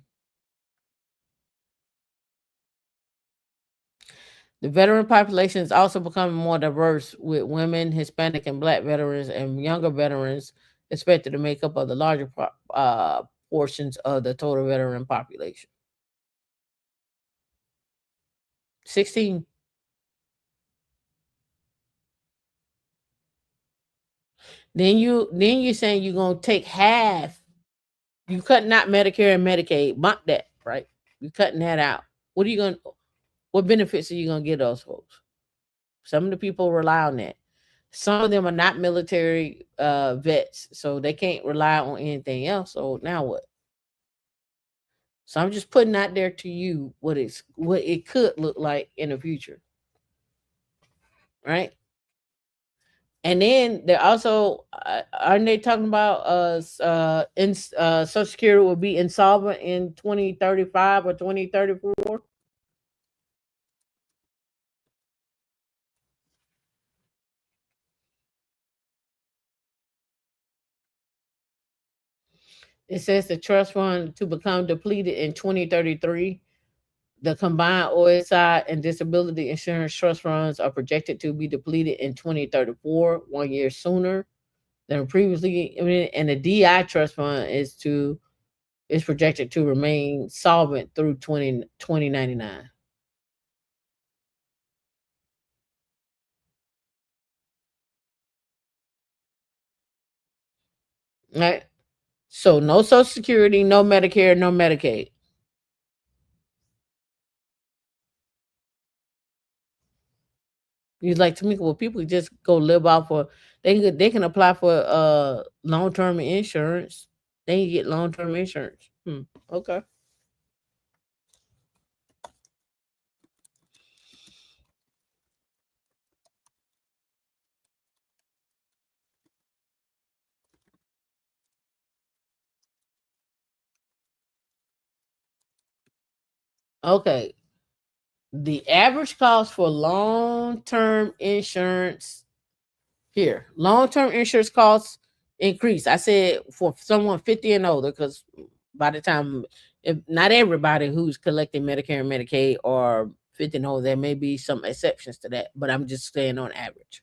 The veteran population is also becoming more diverse, with women, Hispanic, and Black veterans and younger veterans expected to make up of the larger portions of the total veteran population. 16. Then you saying you're gonna take half. You cutting out Medicare and Medicaid, bump that, right? You cutting that out. What are you gonna? What benefits are you gonna get those folks? Some of the people rely on that. Some of them are not military vets, so they can't rely on anything else. So now what? So I'm just putting out there to you what it could look like in the future, right? And then they're also aren't they talking about Social Security will be insolvent in 2035 or 2034? It says the trust fund to become depleted in 2033. The combined OSI and disability insurance trust funds are projected to be depleted in 2034, 1 year sooner than previously. And the DI trust fund is projected to remain solvent through 2099. Right? So no Social Security, no Medicare, no Medicaid. He's like, Tameika, well, people just go live off for they can apply for long term insurance. They can get long term insurance. Okay. Okay. The average cost for long term insurance here, long term insurance costs increase. I said for someone 50 and older, because by the time, if not everybody who's collecting Medicare and Medicaid or 50 and older, there may be some exceptions to that, but I'm just saying on average.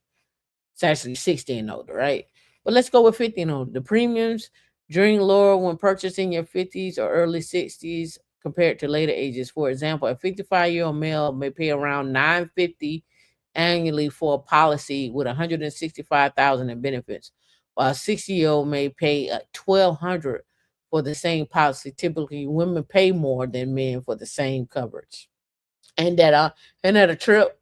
It's actually 60 and older, right? But let's go with 50 and older. The premiums during lower when purchasing your 50s or early 60s compared to later ages. For example, a 55-year-old male may pay around 950 annually for a policy with 165,000 in benefits, while a 60-year-old may pay 1,200 for the same policy. Typically, women pay more than men for the same coverage. And that a trip,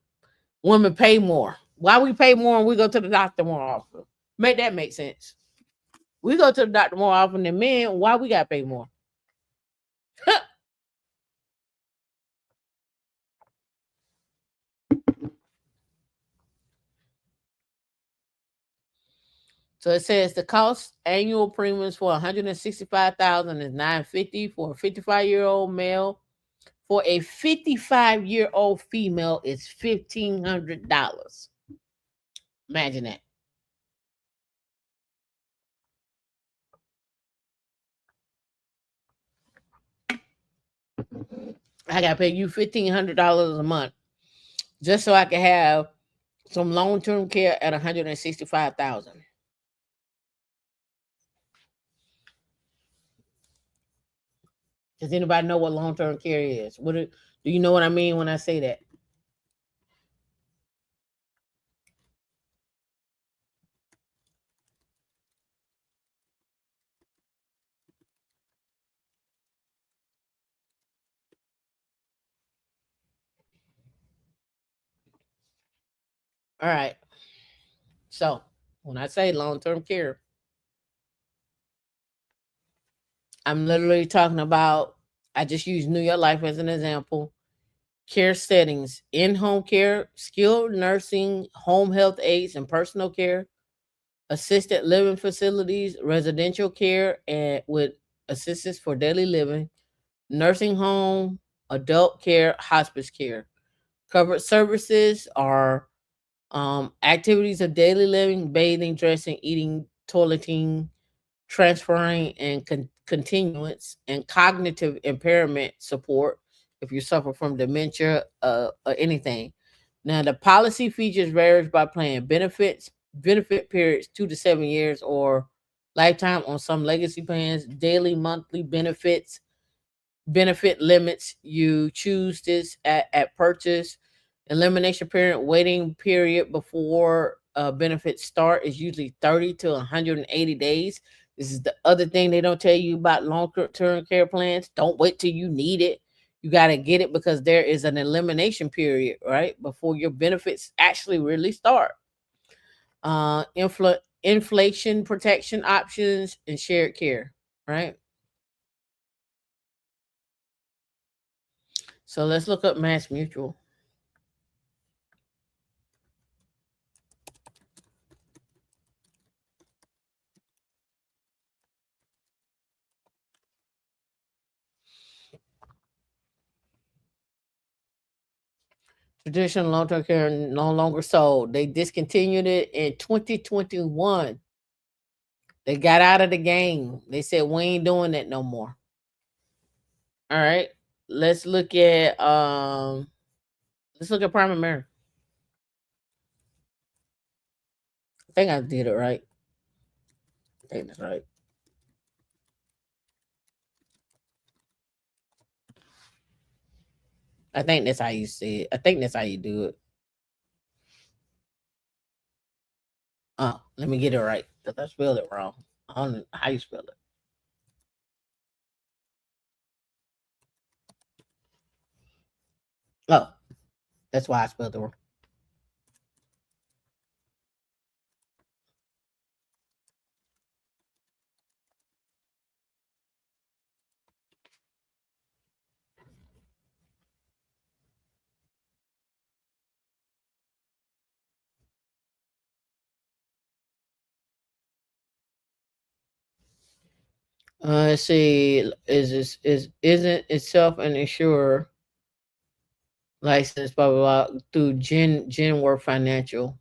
women pay more. Why we pay more and we go to the doctor more often? Make that make sense. We go to the doctor more often than men. Why we got to pay more? So it says the cost annual premiums for 165,000 is 950 for a 55-year-old male. For a 55-year-old female, it's $1,500. Imagine that. I gotta pay you $1,500 a month just so I can have some long-term care at 165,000. Does anybody know what long term care is? Do you know what I mean when I say that? All right. So when I say long term care, I'm literally talking about, I just use New York Life as an example. Care settings, in home care, skilled nursing, home health aides, and personal care, assisted living facilities, residential care, and with assistance for daily living, nursing home, adult care, hospice care. Covered services are activities of daily living, bathing, dressing, eating, toileting, transferring, and continuance, and cognitive impairment support if you suffer from dementia or anything. Now, the policy features varies by plan. Benefit periods 2 to 7 years or lifetime on some legacy plans. Daily, monthly benefit limits. You choose this at purchase. Elimination period, waiting period before benefits start is usually 30 to 180 days. This is the other thing they don't tell you about long-term care plans. Don't wait till you need it. You got to get it because there is an elimination period, right? Before your benefits actually really start. Inflation protection options and shared care, right? So let's look up Mass Mutual. Traditional long-term care no longer sold. They discontinued it in 2021. They got out of the game. They said we ain't doing that no more. All right. Let's look at Prime America. I think I did it right. I think that's right. I think that's how you say it. I think that's how you do it. Let me get it right. Because I spelled it wrong. I don't know how you spell it. Oh, that's why I spelled it wrong. Let's see. Isn't itself an insurer license, blah blah blah, through Genworth Financial.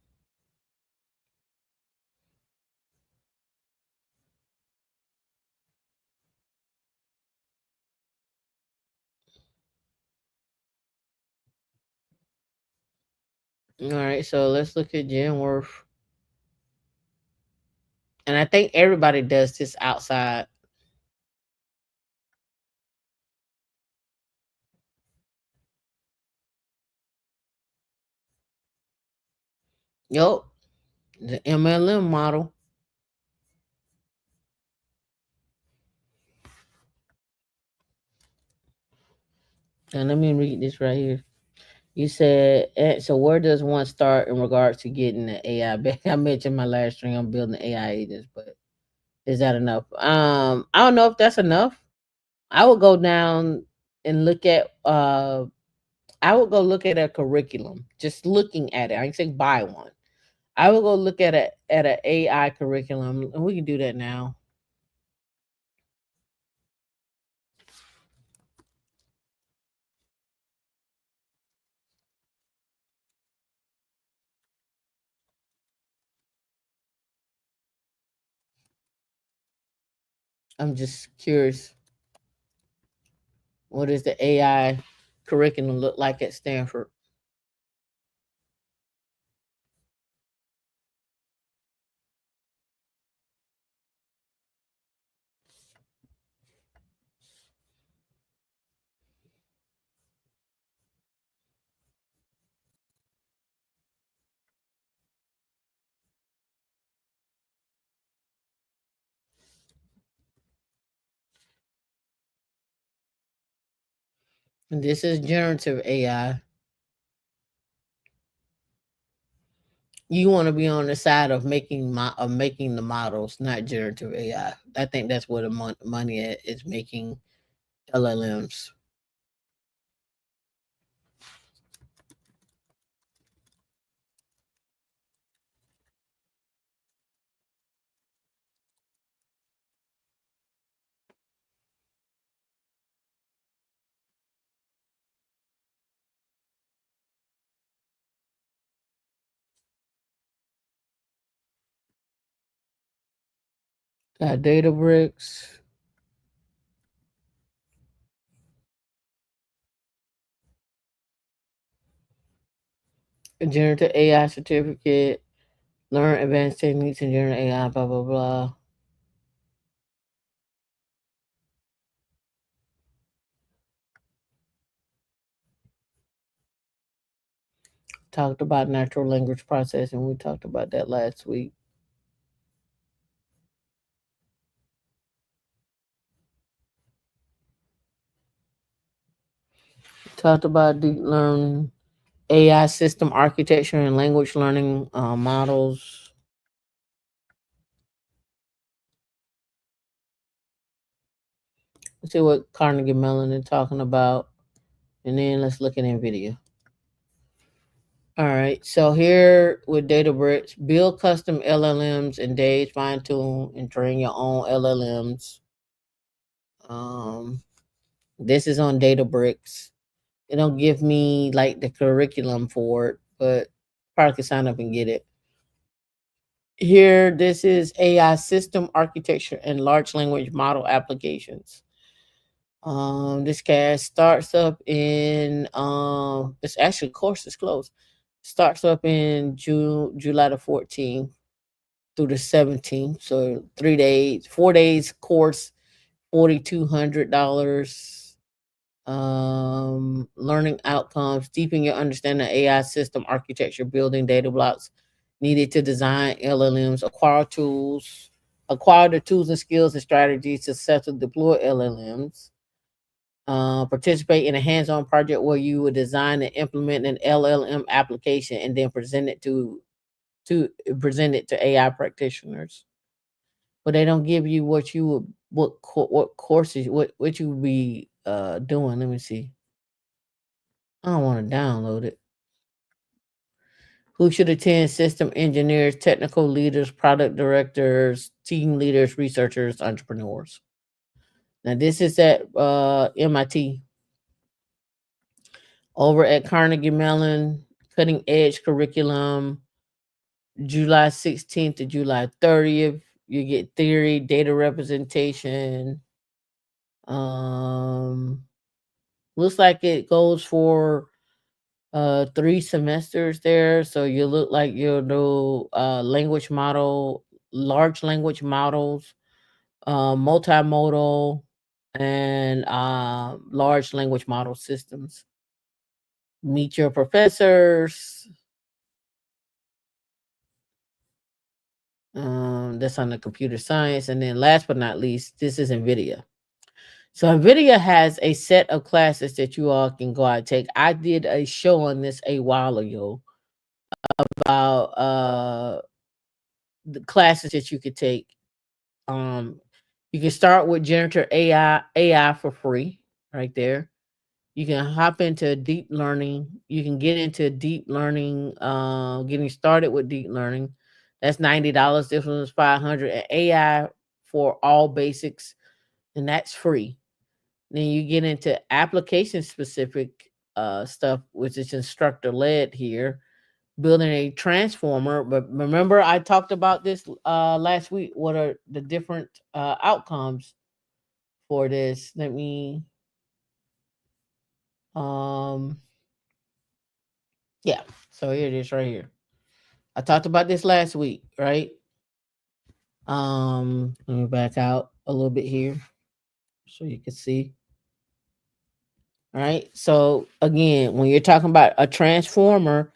All right, so let's look at Genworth, and I think everybody does this outside. Yup, the MLM model. And let me read this right here. You said, so where does one start in regards to getting the AI back? I mentioned my last string. I'm building AI agents, but is that enough? I don't know if that's enough. I would go down and look at I would go look at a curriculum. Just looking at it. I ain't saying buy one. I would go look at a AI curriculum, and we can do that now. I'm just curious. What does the AI curriculum look like at Stanford? And this is generative AI. You want to be on the side of making the models, not generative AI. I think that's where the money is making LLMs. Got Databricks, a generative AI certificate, learn advanced techniques in generative AI, blah blah blah. Talked about natural language processing. We talked about that last week. Talked about deep learning, AI system architecture, and language learning models. Let's see what Carnegie Mellon is talking about, and then let's look at NVIDIA. All right, so here with Databricks, build custom LLMs in days, fine tune and train your own LLMs. Um, this is on Databricks. It don't give me like the curriculum for it, but probably can sign up and get it. Here, this is AI system architecture and large language model applications. This class starts up in it's actually course is closed. Starts up in July the 14th through the 17th. So 3 days, 4 days course, $4,200. Learning outcomes, deepen your understanding of AI system architecture, building data blocks needed to design LLMs, acquire the tools and skills and strategies to successfully deploy LLMs. Participate in a hands-on project where you would design and implement an LLM application and then to present it to AI practitioners. But they don't give you what you would what courses what you would be doing. Let me see. I don't want to download it. Who should attend? System engineers, technical leaders, product directors, team leaders, researchers, entrepreneurs. Now this is at MIT. Over at Carnegie Mellon, cutting edge curriculum, July 16th to July 30th. You get theory, data representation. Um, Looks like it goes for 3 semesters there. So you look like you'll do language model, large language models, multimodal, and large language model systems. Meet your professors. That's on the computer science. And then last but not least, this is NVIDIA. So NVIDIA has a set of classes that you all can go out and take. I did a show on this a while ago about the classes that you could take. Um, you can start with generative AI for free, right there. You can hop into deep learning. You can get into deep learning, getting started with deep learning. That's $90. This one is 500. And AI for all basics, and that's free. Then you get into application specific stuff, which is instructor led here, building a transformer. But remember, I talked about this last week. What are the different outcomes for this? Let me um yeah. So here it is right here. I talked about this last week, right? Let me back out a little bit here so you can see. All right. So again, when you're talking about a transformer,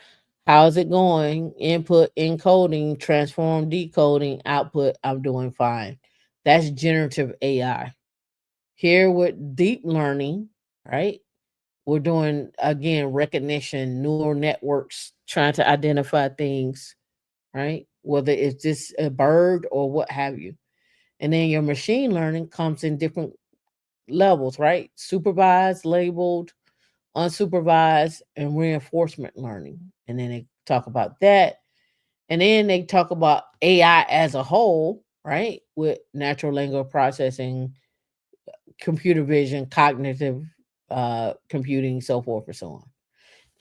how's it going? Input, encoding, transform, decoding, output, I'm doing fine. That's generative AI. Here with deep learning, right? We're doing again recognition, neural networks, trying to identify things, right? Whether it's just a bird or what have you. And then your machine learning comes in different levels, right? Supervised, labeled, unsupervised, and reinforcement learning. And then they talk about that. And then they talk about AI as a whole, right? With natural language processing, computer vision, cognitive computing, so forth and so on.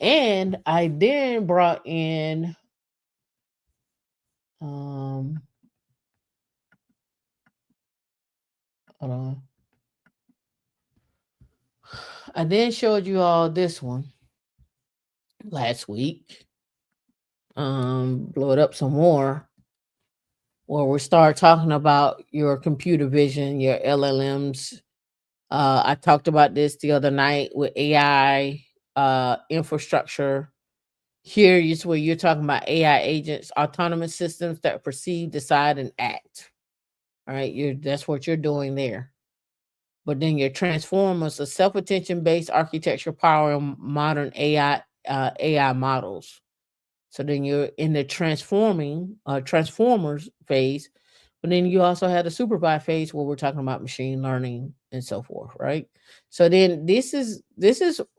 And I then brought in um hold on. I then showed you all this one last week. Blow it up some more where we start talking about your computer vision, your LLMs. I talked about this the other night with AI infrastructure. Here is where you're talking about AI agents, autonomous systems that perceive, decide, and act. All right, that's what you're doing there. But then your transformers, a self-attention based architecture powering modern AI models. So then you're in the transformers phase, but then you also have the supervised phase where we're talking about machine learning and so forth, right? So then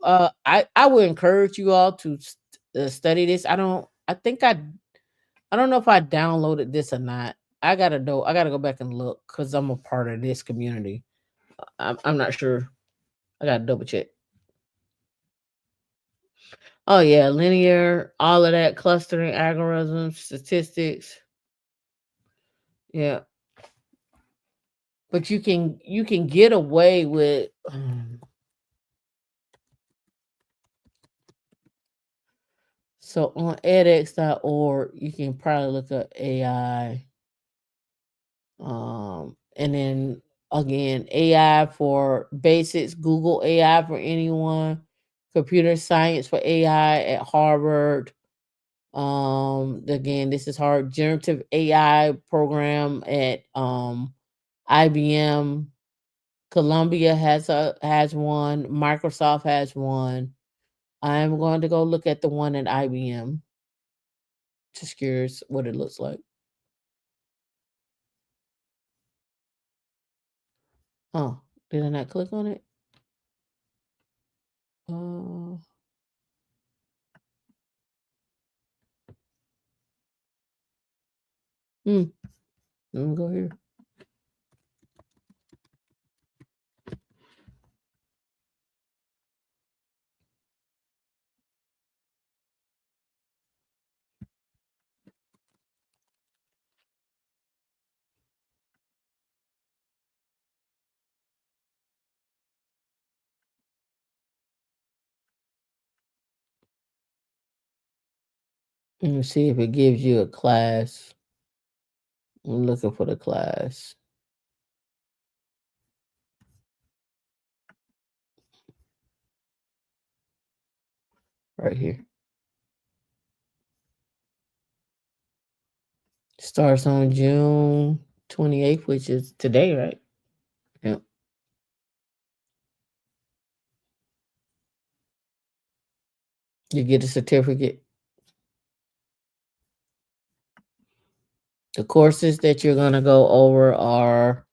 I would encourage you all to study this. I don't know if I downloaded this or not. I gotta go back and look because I'm a part of this community. I'm not sure. I gotta double check. Oh yeah, linear, all of that clustering algorithms, statistics. Yeah, but you can get away with so on edX.org you can probably look up AI, and then again AI for basics, Google AI for anyone, computer science for AI at Harvard. Again, this is hard, generative AI program at IBM. Columbia has one, Microsoft has one. I'm going to go look at the one at IBM. Just curious what it looks like. Oh, did I not click on it? Uh, hmm. Let me go here. Let me see if it gives you a class. I'm looking for the class right here. Starts on June 28th, which is today, right? Yeah. You get a certificate. The courses that you're going to go over are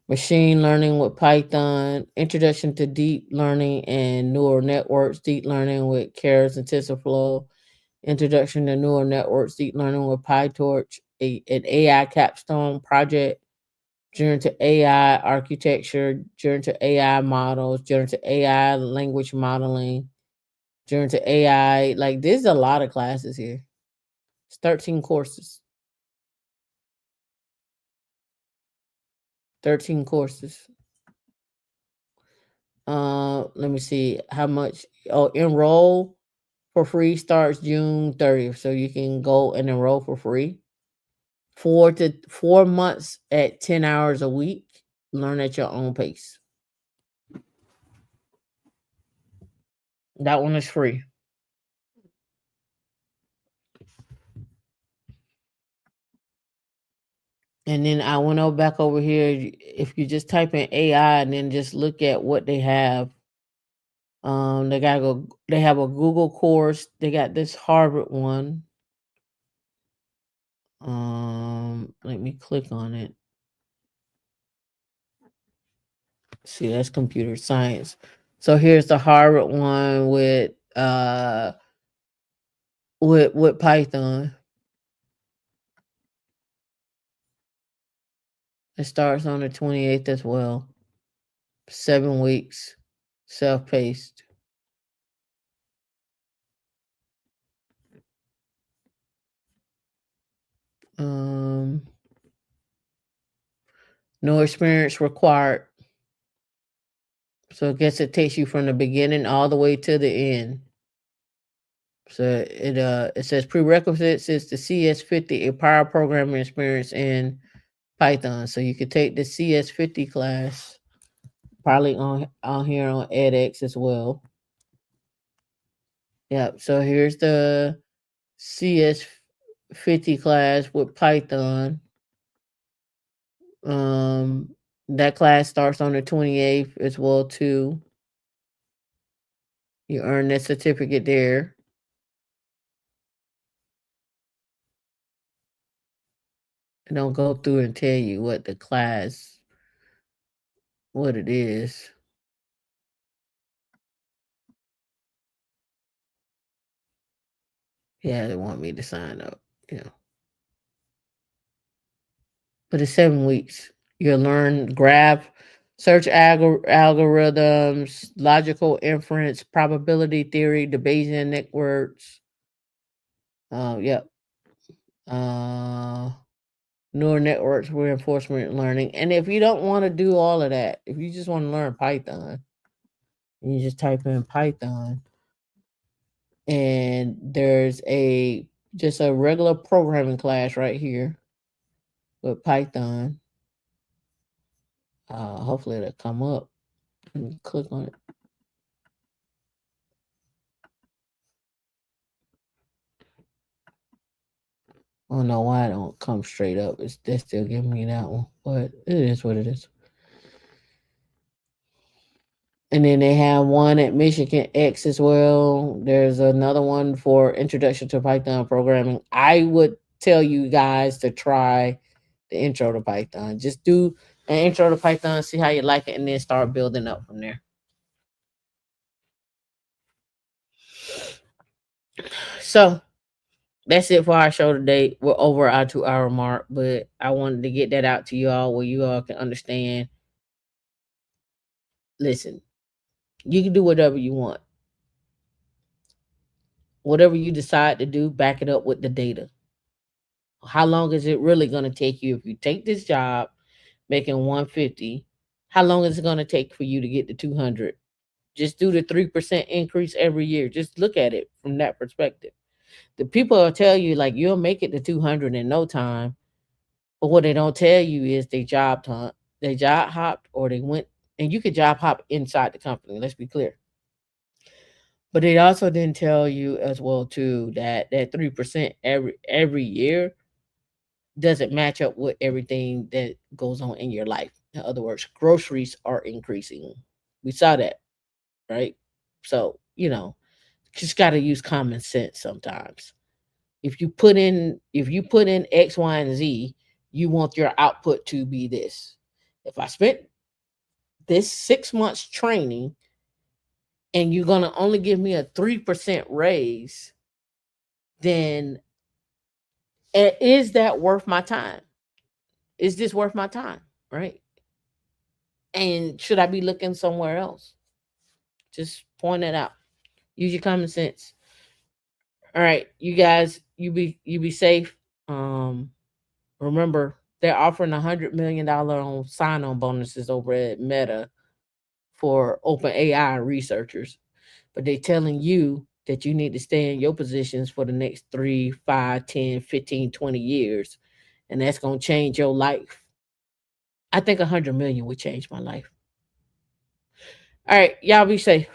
machine learning with Python, introduction to deep learning and neural networks, deep learning with Keras and TensorFlow, introduction to neural networks, deep learning with PyTorch, an AI capstone project, generative AI architecture, generative AI models, generative AI language modeling, generative AI. Like there's a lot of classes here. It's 13 courses. 13 courses. Let me see how much. Oh, enroll for free starts June 30th. So you can go and enroll for free. 4 months at 10 hours a week. Learn at your own pace. That one is free. And then I went back over here. If you just type in AI and then just look at what they have, They have a Google course. They got this Harvard one. Let me click on it. See, that's computer science. So here's the Harvard one with Python. It starts on the 28th as well. 7 weeks, self-paced. Um, no experience required. So I guess it takes you from the beginning all the way to the end. So it says prerequisites is the CS50, a prior programming experience in Python. So you could take the CS50 class, probably on here on edX as well. Yep. So here's the CS50 class with Python. Um, that class starts on the 28th as well too. You earn that certificate there. And don't go through and tell you what the class, what it is. Yeah, they want me to sign up. Yeah. But it's 7 weeks. You'll learn graph, search algorithms, logical inference, probability theory, the Bayesian networks. Yep. Uh, neural networks, reinforcement learning. And if you don't want to do all of that, if you just want to learn Python, you just type in Python, and there's just a regular programming class right here with Python. Hopefully it'll come up. Let me click on it. I don't know why it don't come straight up. They're still giving me that one, but it is what it is. And then they have one at Michigan X as well. There's another one for Introduction to Python Programming. I would tell you guys to try the Intro to Python. Just do an Intro to Python, see how you like it, and then start building up from there. So that's it for our show today. We're over our 2 hour mark, but I wanted to get that out to you all where you all can understand. Listen, you can do whatever you want. Whatever you decide to do, back it up with the data. How long is it really going to take you if you take this job making 150? How long is it going to take for you to get to 200? Just do the 3% increase every year. Just look at it from that perspective. The people will tell you like you'll make it to 200 in no time, but what they don't tell you is they job hopped, or they went, and you could job hop inside the company. Let's be clear. But it also didn't tell you as well too that 3% every year doesn't match up with everything that goes on in your life. In other words, groceries are increasing. We saw that, right? So, just got to use common sense sometimes. If you put in X, Y, and Z, you want your output to be this. If I spent this 6 months training and you're gonna only give me a 3% raise, then is that worth my time? Is this worth my time? Right? And should I be looking somewhere else? Just point it out. Use your common sense. All right, you guys, you be safe. Remember, they're offering $100 million on sign-on bonuses over at Meta for open AI researchers, but they're telling you that you need to stay in your positions for the next 3, 5, 10, 15, 20 years, and that's gonna change your life. I think 100 million would change my life. All right, y'all be safe.